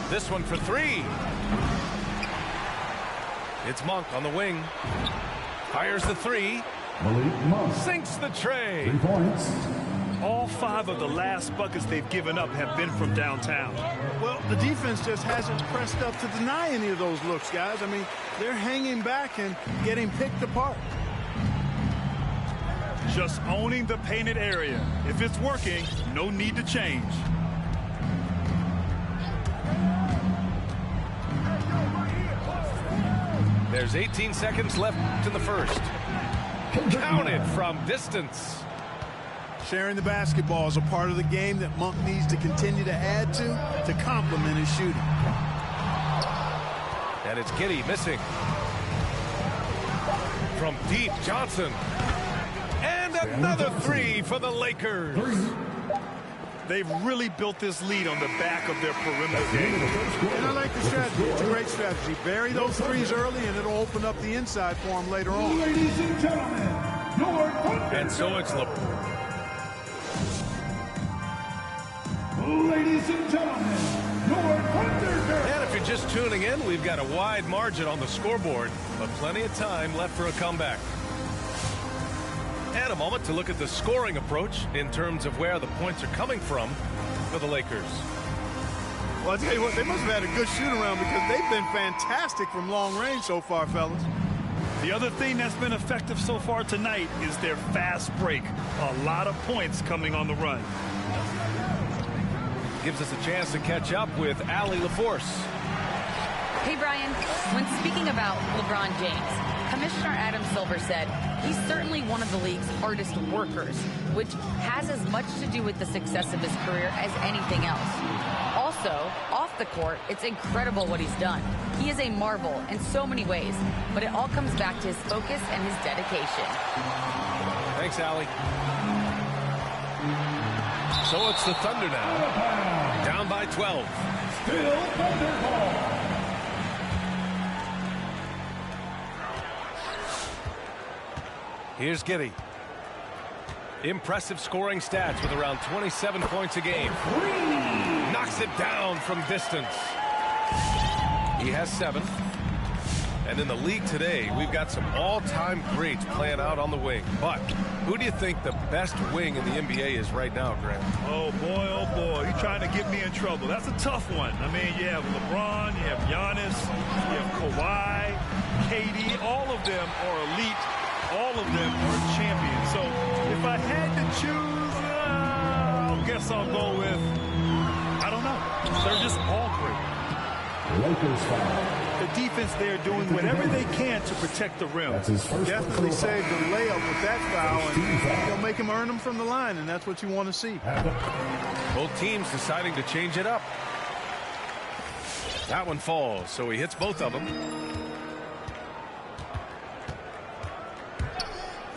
This one for three. It's Monk on the wing. Fires the three. Malik Monk sinks the tray. 3 points. All 5 of the last buckets they've given up have been from downtown. Well, the defense just hasn't pressed up to deny any of those looks, guys. I mean, they're hanging back and getting picked apart. Just owning the painted area. If it's working, no need to change. There's 18 seconds left in the first. Counted from distance. Sharing the basketball is a part of the game that Monk needs to continue to add to complement his shooting. And it's Giddey missing. From deep, Johnson. And another three for the Lakers. They've really built this lead on the back of their perimeter game. And I like the strategy. It's a great strategy. Bury those threes early, and it'll open up the inside for them later on. Ladies and gentlemen, your Thunder. And so it's Ladies and gentlemen, your Thunder. And if you're just tuning in, we've got a wide margin on the scoreboard, but plenty of time left for a comeback. And a moment to look at the scoring approach in terms of where the points are coming from for the Lakers. Well, I'll tell you what, they must have had a good shoot-around because they've been fantastic from long range so far, fellas. The other thing that's been effective so far tonight is their fast break. A lot of points coming on the run. Gives us a chance to catch up with Allie LaForce. Hey, Brian. When speaking about LeBron James, Commissioner Adam Silver said he's certainly one of the league's hardest workers, which has as much to do with the success of his career as anything else. Also, off the court, it's incredible what he's done. He is a marvel in so many ways, but it all comes back to his focus and his dedication. Thanks, Allie. So it's the Thunder now, down by 12. Still Thunder ball. Here's Giddey. Impressive scoring stats with around 27 points a game. Knocks it down from distance. He has 7. And in the league today, we've got some all-time greats playing out on the wing. But who do you think the best wing in the NBA is right now, Grant? Oh, boy, you're trying to get me in trouble. That's a tough one. I mean, you have LeBron, you have Giannis, you have Kawhi, KD. All of them are elite. All of them are champions. So if I had to choose, I guess I'll go with, I don't know. They're just all great. Lakers foul. The defense there doing whatever they can to protect the rim. That's his first Definitely saved the layup with that foul, and they'll make him earn them from the line, and that's what you want to see. Both teams deciding to change it up. That one falls, so he hits both of them.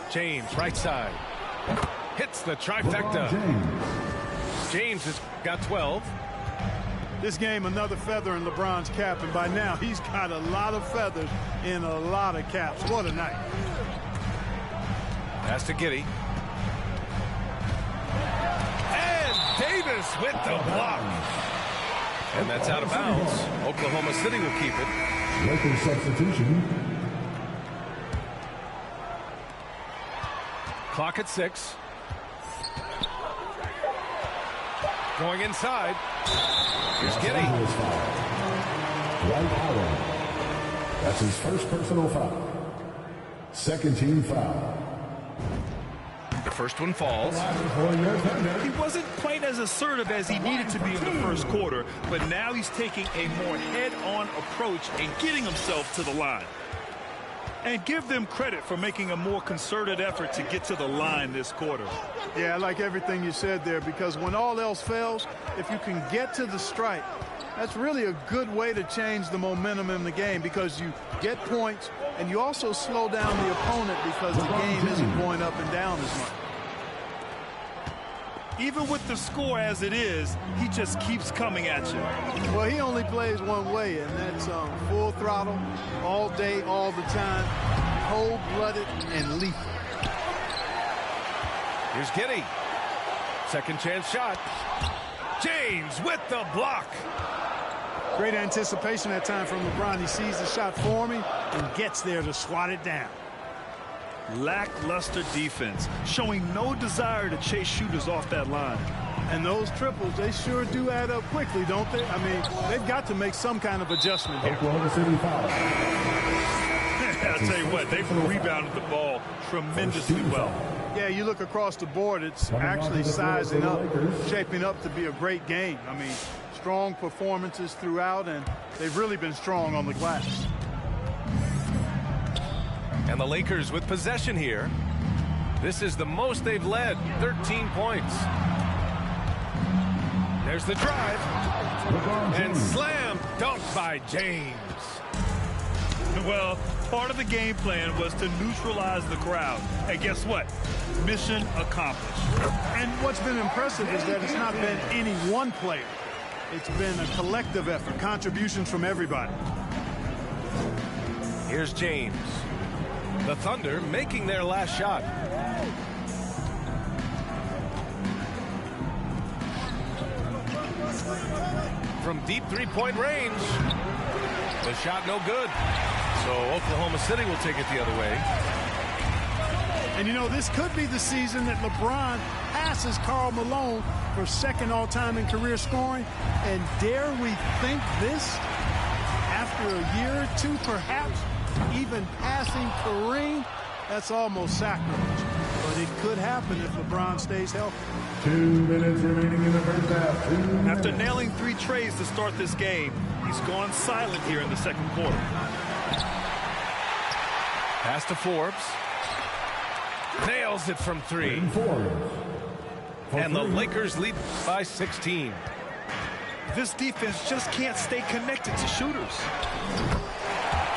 James, right side. Hits the trifecta. James has got 12. This game, another feather in LeBron's cap, and by now he's got a lot of feathers in a lot of caps. What a night. Pass to Giddey. And Davis with the block. And that's out of bounds. Oklahoma City will keep it. Lakers substitution. Clock at 6. Going inside. Here's Giddey. That's his first personal foul. Second team foul. The first one falls. He wasn't quite as assertive as he needed to be in the first quarter, but now he's taking a more head-on approach and getting himself to the line. And give them credit for making a more concerted effort to get to the line this quarter. Yeah, I like everything you said there, because when all else fails, if you can get to the strike, that's really a good way to change the momentum in the game, because you get points and you also slow down the opponent because the game isn't going up and down as much. Even with the score as it is, he just keeps coming at you. Well, he only plays one way, and that's full throttle, all day, all the time, cold-blooded and lethal. Here's Giddey. Second chance shot. James with the block. Great anticipation that time from LeBron. He sees the shot forming and gets there to swat it down. Lackluster defense, showing no desire to chase shooters off that line. And those triples, they sure do add up quickly, don't they? I mean, they've got to make some kind of adjustment here. Oklahoma City foul. I'll tell you what, they've rebounded the ball tremendously well. Yeah, you look across the board, it's actually sizing up, shaping up to be a great game. I mean, strong performances throughout, and they've really been strong on the glass. And the Lakers with possession here. This is the most they've led, 13 points. There's the drive. And slam dunk by James. Well, part of the game plan was to neutralize the crowd. And guess what? Mission accomplished. And what's been impressive is that it's not been any one player. It's been a collective effort, contributions from everybody. Here's James. The Thunder making their last shot. From deep three-point range. The shot no good. So Oklahoma City will take it the other way. And you know, this could be the season that LeBron passes Karl Malone for second all-time in career scoring. And dare we think this? After a year or two, perhaps, even passing Kareem, that's almost sacrilege. But it could happen if LeBron stays healthy. 2 minutes remaining in the first half. After nailing 3 trays to start this game, he's gone silent here in the second quarter. Pass to Forbes. Nails it from 3. And the Lakers lead by 16. This defense just can't stay connected to shooters.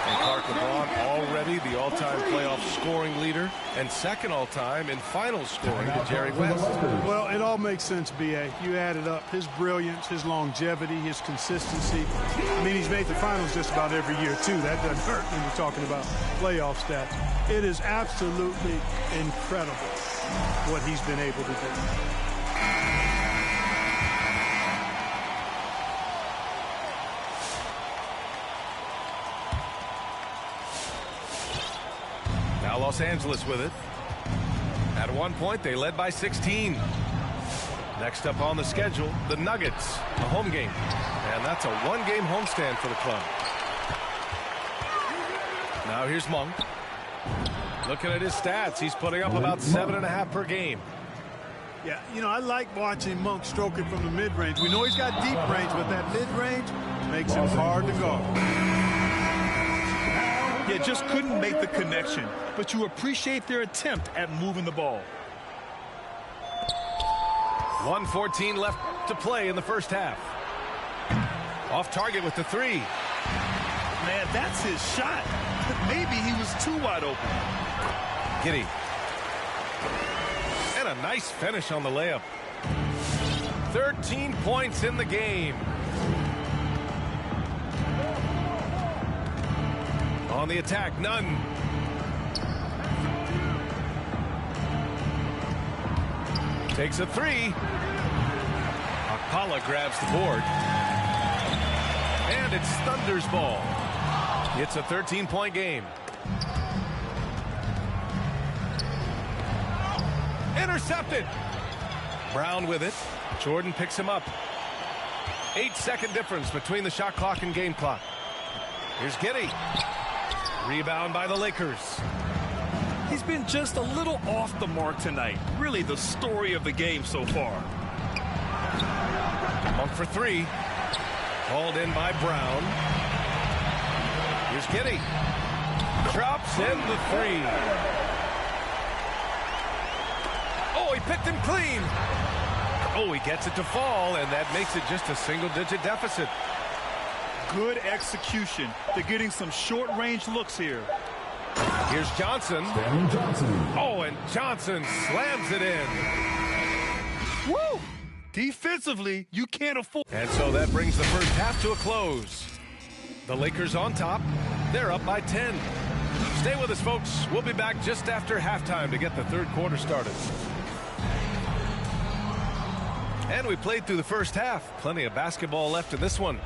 And Clark LeBron already the all-time playoff scoring leader and second all-time in finals scoring to Jerry West. Well, it all makes sense, B.A. You add it up. His brilliance, his longevity, his consistency. I mean, he's made the finals just about every year, too. That doesn't hurt when you're talking about playoff stats. It is absolutely incredible what he's been able to do. Los Angeles with it. At one point, they led by 16. Next up on the schedule, the Nuggets, a home game. And that's a one-game homestand for the club. Now here's Monk. Looking at his stats, he's putting up about 7.5 per game. Yeah, you know, I like watching Monk stroke it from the mid-range. We know he's got deep range, but that mid-range makes him hard to guard. Yeah, just couldn't make the connection, but you appreciate their attempt at moving the ball. 1:14 left to play in the first half. Off target with the 3. Man, that's his shot. Maybe he was too wide open. Giddey. And a nice finish on the layup. 13 points in the game. On the attack, Nunn. Takes a 3. Akpala grabs the board. And it's Thunder's ball. It's a 13-point game. Intercepted. Brown with it. Jordan picks him up. 8-second difference between the shot clock and game clock. Here's Giddey. Rebound by the Lakers. He's been just a little off the mark tonight. Really the story of the game so far. Monk for three. Called in by Brown. Here's Giddey. Drops in the three. Oh, he picked him clean. Oh, he gets it to fall, and that makes it just a single-digit deficit. Good execution. They're getting some short-range looks here. Here's Johnson. Oh, and Johnson slams it in. Woo! Defensively, you can't afford. And so that brings the first half to a close. The Lakers on top. They're up by 10. Stay with us, folks. We'll be back just after halftime to get the third quarter started. And we played through the first half. Plenty of basketball left in this one.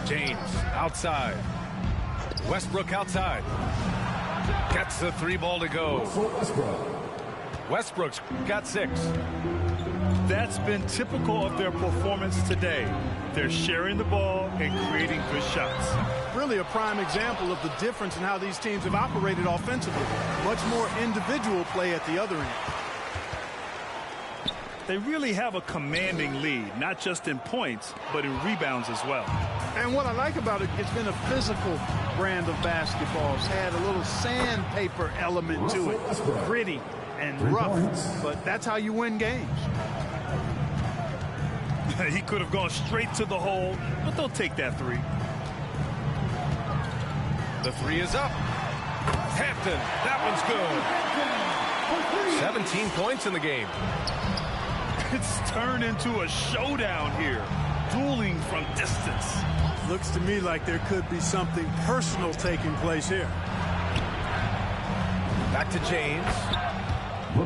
James outside. Westbrook outside. Gets the three ball to go. Westbrook's got 6. That's been typical of their performance today. They're sharing the ball and creating good shots. Really a prime example of the difference in how these teams have operated offensively. Much more individual play at the other end. They really have a commanding lead, not just in points, but in rebounds as well. And what I like about it, it's been a physical brand of basketball. It's had a little sandpaper element to it. Gritty and rough, but that's how you win games. He could have gone straight to the hole, but they'll take that three. The three is up. Hampton, that one's good. 17 points in the game. It's turned into a showdown here. Dueling from distance. Looks to me like there could be something personal taking place here. Back to James.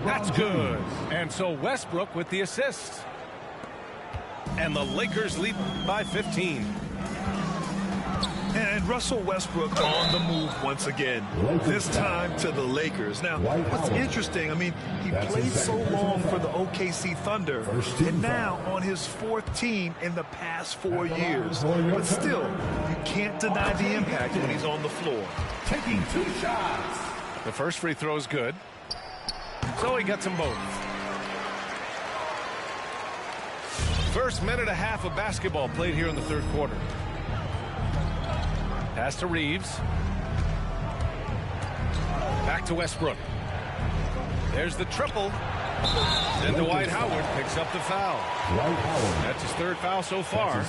That's good. And so Westbrook with the assist. And the Lakers lead by 15. And Russell Westbrook on the move once again. This time to the Lakers. Now, what's interesting, I mean, he played so long for the OKC Thunder, and now on his 4th team in the past 4 years. But still, you can't deny the impact when he's on the floor. Taking 2 shots. The first free throw is good. So he gets them both. First minute and a half of basketball played here in the third quarter. Pass to Reeves. Back to Westbrook. There's the triple. Then Dwight Howard picks up the foul. That's his 3rd foul so far.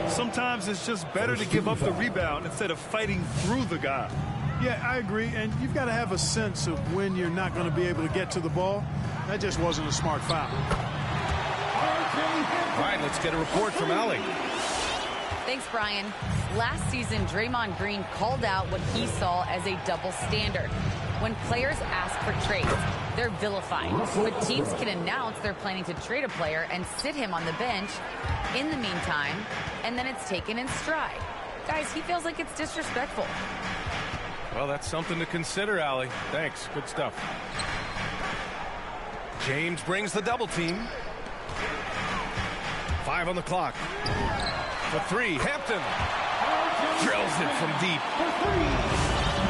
Sometimes it's just better to give up the rebound instead of fighting through the guy. Yeah, I agree. And you've got to have a sense of when you're not going to be able to get to the ball. That just wasn't a smart foul. All right, let's get a report from Allie. Thanks, Brian. Last season, Draymond Green called out what he saw as a double standard. When players ask for trades, they're vilified. But teams can announce they're planning to trade a player and sit him on the bench in the meantime, and then it's taken in stride. Guys, he feels like it's disrespectful. Well, that's something to consider, Allie. Thanks. Good stuff. James brings the double team. 5 on the clock. For 3, Hampton drills it from deep.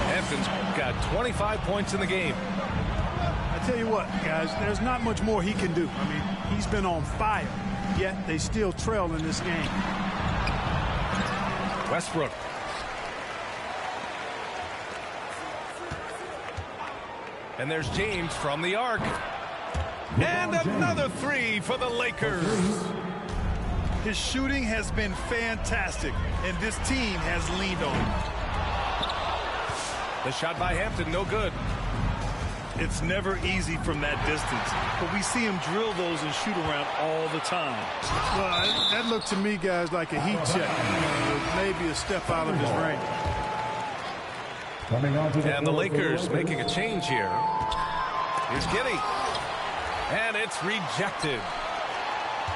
Hampton's got 25 points in the game. I tell you what, guys, there's not much more he can do. I mean, he's been on fire, yet they still trail in this game. Westbrook. And there's James from the arc. And another 3 for the Lakers. His shooting has been fantastic, and this team has leaned on him. The shot by Hampton, no good. It's never easy from that distance, but we see him drill those and shoot around all the time. Well, that looked to me, guys, like a heat check. Maybe a step out of his range. And the Lakers making a change here. Here's Giddey. And it's rejected.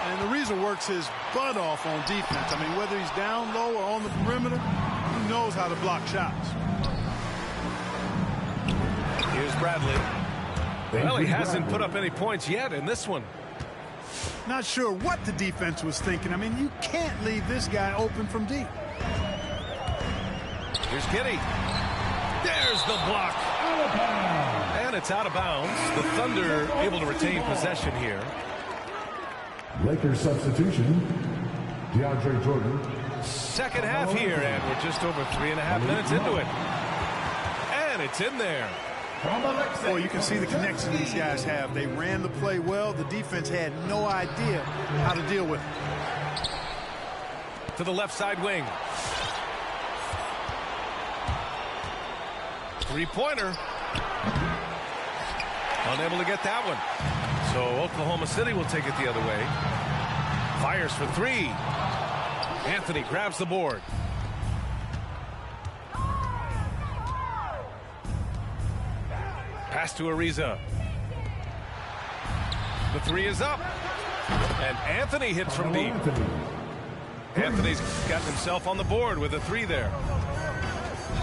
And the reason works his butt off on defense. I mean, whether he's down low or on the perimeter, he knows how to block shots. Here's Bradley. Well, he hasn't put up any points yet in this one. Not sure what the defense was thinking. I mean, you can't leave this guy open from deep. Here's Giddey. There's the block. And it's out of bounds. The Thunder able to retain possession here. Lakers substitution, DeAndre Jordan. Second half here, and we're just over 3.5 minutes into it. And it's in there. Boy, you can see the connection these guys have. They ran the play well. The defense had no idea how to deal with it. To the left side wing. Three-pointer. Unable to get that one. So Oklahoma City will take it the other way. Fires for three. Anthony grabs the board. Pass to Ariza. The three is up. And Anthony hits from deep. Anthony's got himself on the board with a three there.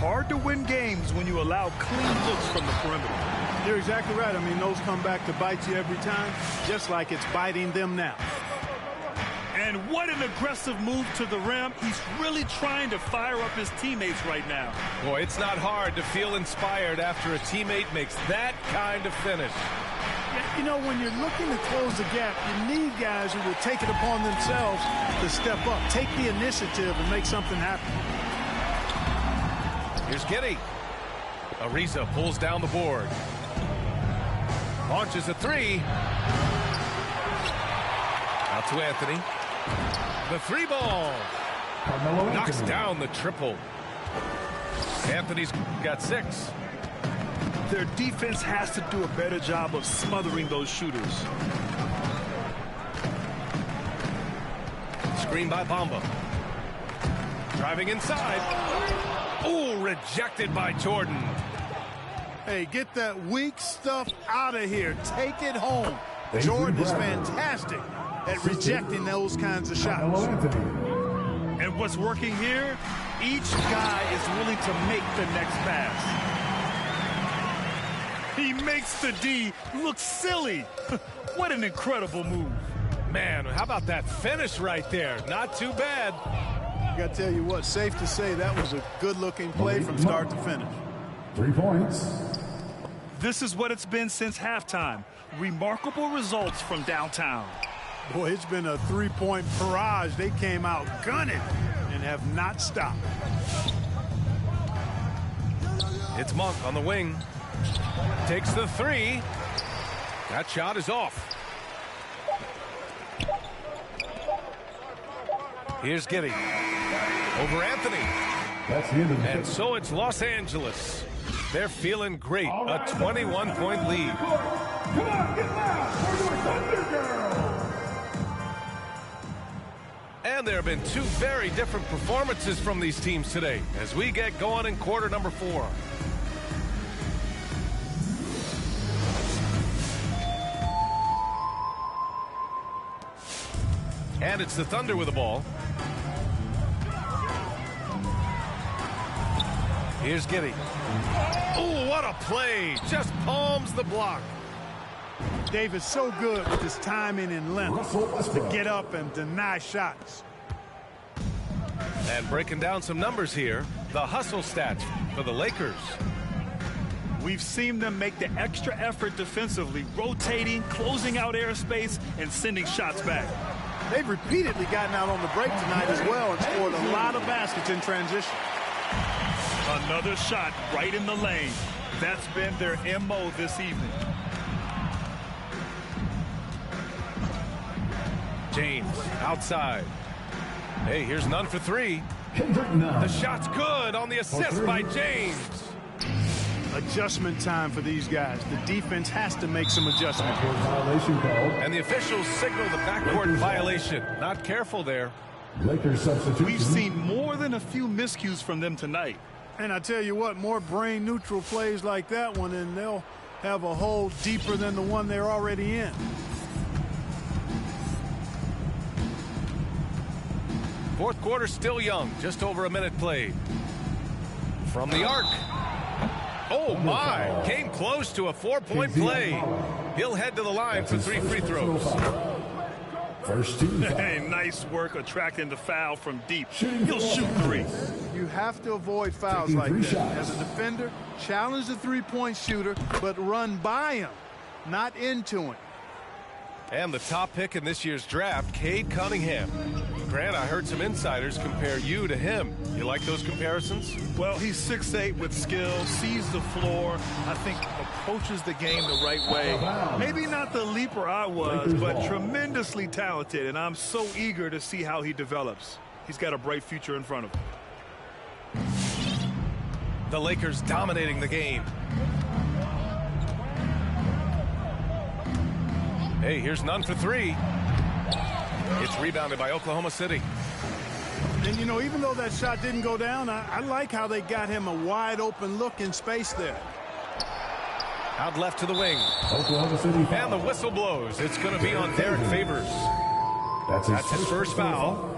Hard to win games when you allow clean looks from the perimeter. You're exactly right. I mean, those come back to bite you every time, just like it's biting them now. And what an aggressive move to the rim. He's really trying to fire up his teammates right now. Boy, it's not hard to feel inspired after a teammate makes that kind of finish. You know, when you're looking to close the gap, you need guys who will take it upon themselves to step up, take the initiative, and make something happen. Here's Giddey. Ariza pulls down the board. Launches a three. Out to Anthony. The three ball. Knocks down the triple. Anthony's got 6. Their defense has to do a better job of smothering those shooters. Screen by Bamba. Driving inside. Oh, rejected by Jordan. Hey, get that weak stuff out of here. Take it home. Jordan is fantastic at rejecting those kinds of shots. And what's working here, each guy is willing to make the next pass. He makes the D look silly. What an incredible move. Man, how about that finish right there? Not too bad. I got to tell you what, safe to say that was a good-looking play from start to finish. 3 points. This is what it's been since halftime. Remarkable results from downtown. Boy, it's been a three-point barrage. They came out gunning and have not stopped. It's Monk on the wing. Takes the three. That shot is off. Here's Giddey. Over Anthony. That's the end of the And so it's Los Angeles. They're feeling great. A 21-point lead. Come on, get loud for your Thunder Girls. And there have been 2 very different performances from these teams today as we get going in quarter number 4. And it's the Thunder with the ball. Here's Giddey. Oh, what a play. Just palms the block. Davis so good with his timing and length to get up and deny shots. And breaking down some numbers here, the hustle stats for the Lakers. We've seen them make the extra effort defensively, rotating, closing out airspace, and sending shots back. They've repeatedly gotten out on the break tonight as well and scored a lot of baskets in transition. Another shot right in the lane. That's been their MO this evening. James outside. Hey, here's none for 3. The shot's good on the assist by James. Adjustment time for these guys. The defense has to make some adjustments. And the officials signal the backcourt violation. Not careful there. Lakers substitution. We've seen more than a few miscues from them tonight. And I tell you what, more brain neutral plays like that one, and they'll have a hole deeper than the one they're already in. Fourth quarter still young, just over a minute played. From the arc. Oh my, came close to a 4-point play. He'll head to the line for 3 free throws. First team foul. Hey, nice work attracting the foul from deep. He'll shoot three. You have to avoid fouls like that. As a defender, challenge the three-point shooter, but run by him, not into him. And the top pick in this year's draft, Cade Cunningham. Grant, I heard some insiders compare you to him. You like those comparisons? Well, he's 6'8" with skill, sees the floor, I think approaches the game the right way. Maybe not the leaper I was, but tremendously talented, and I'm so eager to see how he develops. He's got a bright future in front of him. The Lakers dominating the game. Hey, here's none for three. It's rebounded by Oklahoma City. And, you know, even though that shot didn't go down, I like how they got him a wide open look in space there. Out left to the wing. Oklahoma City foul. And the whistle blows. It's going to be on Derek Favors. That's his first foul.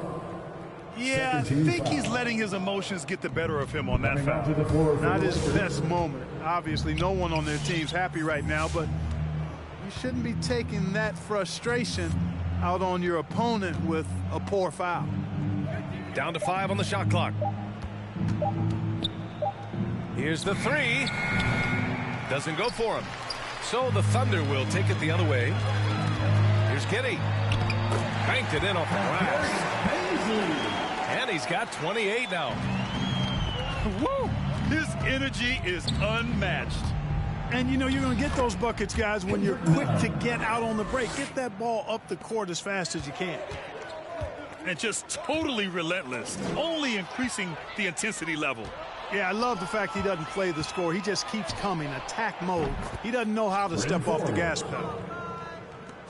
Yeah, I think he's letting his emotions get the better of him on that foul. Not his best moment. Obviously, no one on their team's happy right now, but you shouldn't be taking that frustration out on your opponent with a poor foul. Down to 5 on the shot clock. Here's the three. Doesn't go for him. So the Thunder will take it the other way. Here's Giddey. Banked it in off the glass. And he's got 28 now. Woo! His energy is unmatched. And, you know, you're going to get those buckets, guys, when you're quick to get out on the break. Get that ball up the court as fast as you can. And just totally relentless, only increasing the intensity level. Yeah, I love the fact he doesn't play the score. He just keeps coming, attack mode. He doesn't know how to step off the gas pedal.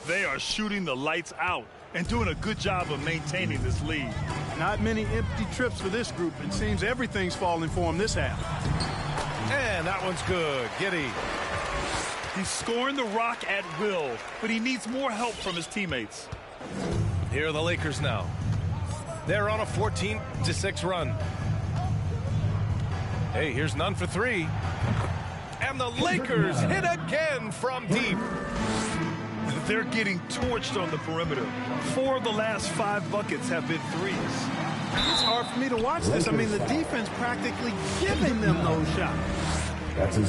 They are shooting the lights out and doing a good job of maintaining this lead. Not many empty trips for this group. It seems everything's falling for him this half. And that one's good. Giddey. He's scoring the rock at will, but he needs more help from his teammates. Here are the Lakers now. They're on a 14-6 run. Hey, here's none for three. And the Lakers hit again from deep. They're getting torched on the perimeter. 4 of the last 5 buckets have been threes. It's hard for me to watch this. I mean, the defense practically giving them those shots.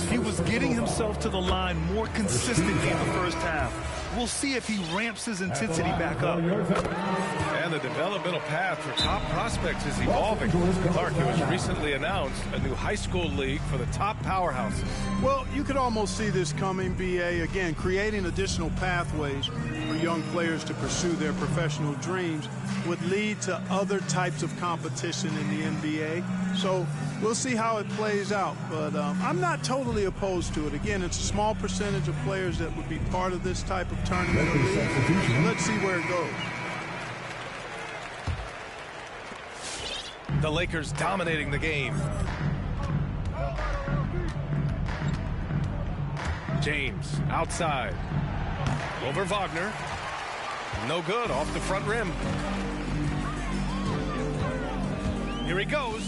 He was getting himself to the line more consistently in the first half. We'll see if he ramps his intensity back up. And the developmental path for top prospects is evolving. Clark, it was recently announced a new high school league for the top powerhouses. Well, you could almost see this coming, BA. Again, creating additional pathways for young players to pursue their professional dreams would lead to other types of competition in the NBA. So we'll see how it plays out. But I'm not totally opposed to it. Again, it's a small percentage of players that would be part of this type of tournament or league. Let's see where it goes. The Lakers dominating the game. James outside. Over Wagner. No good, off the front rim. Here he goes.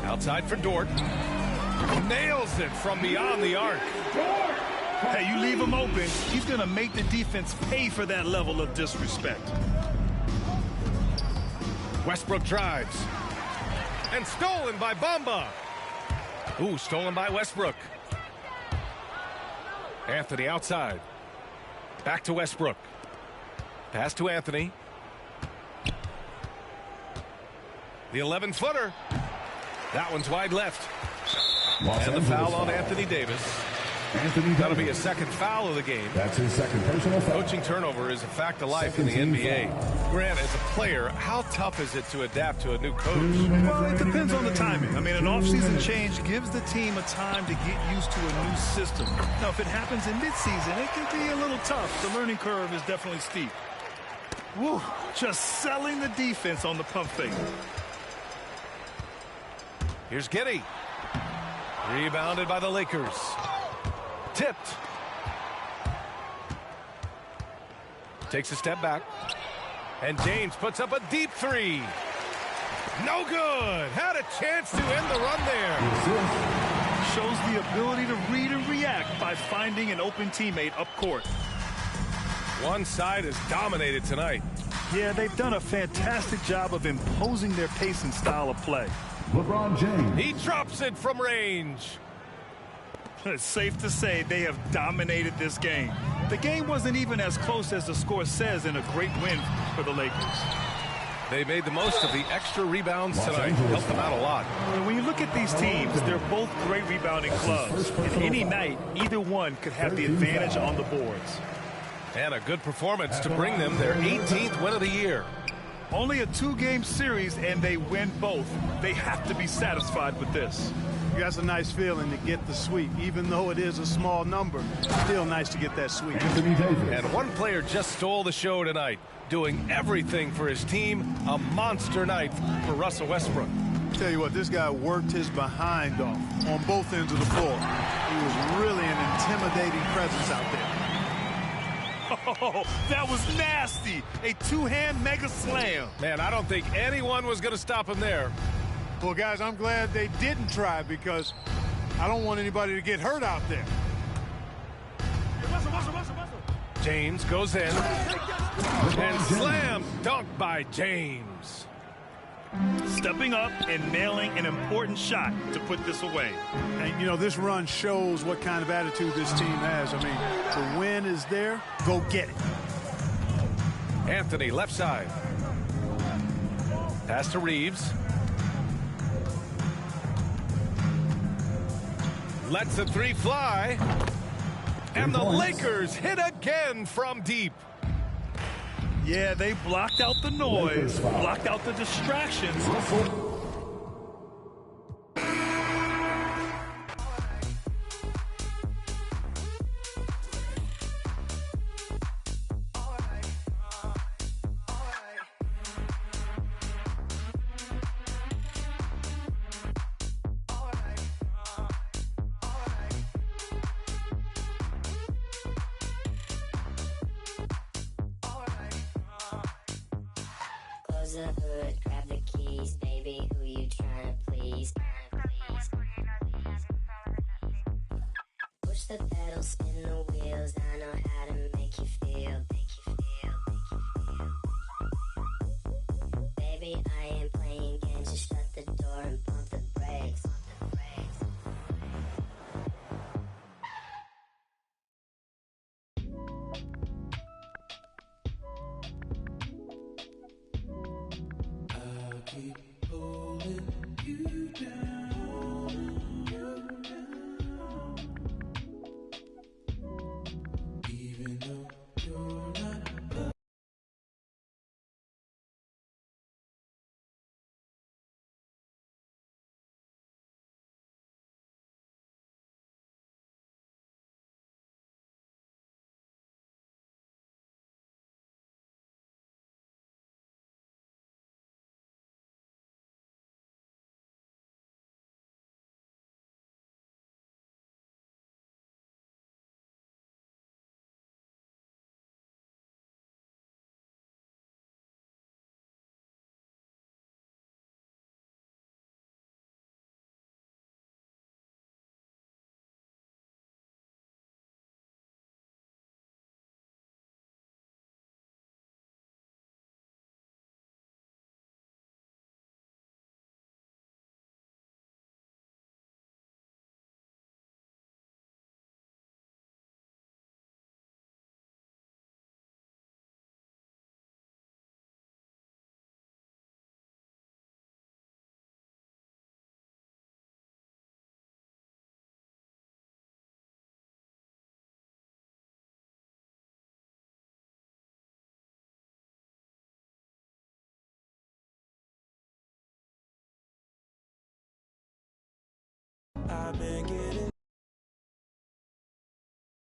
Outside for Dort. Nails it from beyond the arc. Hey, you leave him open, he's going to make the defense pay for that level of disrespect. Westbrook drives. And stolen by Bamba. Ooh, stolen by Westbrook. Anthony outside. Back to Westbrook. Pass to Anthony. The 11-footer. That one's wide left. And the foul on Anthony Davis. That'll be a second foul of the game. That's his second personal foul. Coaching turnover is a fact of life in the NBA. Grant, as a player, how tough is it to adapt to a new coach? Well, it depends on the timing. I mean, an offseason change gives the team a time to get used to a new system. Now, if it happens in midseason, it can be a little tough. The learning curve is definitely steep. Woo, just selling the defense on the pump fake. Here's Giddey. Rebounded by the Lakers. Tipped. Takes a step back. And James puts up a deep three. No good. Had a chance to end the run there. Shows the ability to read and react by finding an open teammate up court. One side is dominated tonight. Yeah, they've done a fantastic job of imposing their pace and style of play. LeBron James. He drops it from range. It's safe to say they have dominated this game. The game wasn't even as close as the score says in a great win for the Lakers. They made the most of the extra rebounds tonight. Helped them out a lot. And when you look at these teams, they're both great rebounding clubs. And any night, either one could have the advantage on the boards. And a good performance to bring them their 18th win of the year. Only a 2-game series, and they win both. They have to be satisfied with this. That's a nice feeling to get the sweep. Even though it is a small number, still nice to get that sweep. And one player just stole the show tonight, doing everything for his team. A monster night for Russell Westbrook. Tell you what, this guy worked his behind off on both ends of the floor. He was really an intimidating presence out there. Oh, that was nasty. A two-hand mega slam. Man, I don't think anyone was going to stop him there. Well, guys, I'm glad they didn't try because I don't want anybody to get hurt out there. James goes in. And slam dunk by James. Stepping up and nailing an important shot to put this away. And, you know, this run shows what kind of attitude this team has. I mean, the win is there. Go get it. Anthony, left side. Pass to Reeves. Lets the three fly. And the Lakers hit again from deep. Yeah, they blocked out the noise, blocked out the distractions. Close the hood, grab the keys, baby, who you trying to please? Push the pedal, spin the wheels, I know how to make you feel, Baby, I ain't playing games, just shut the door and pump the brakes. I've been getting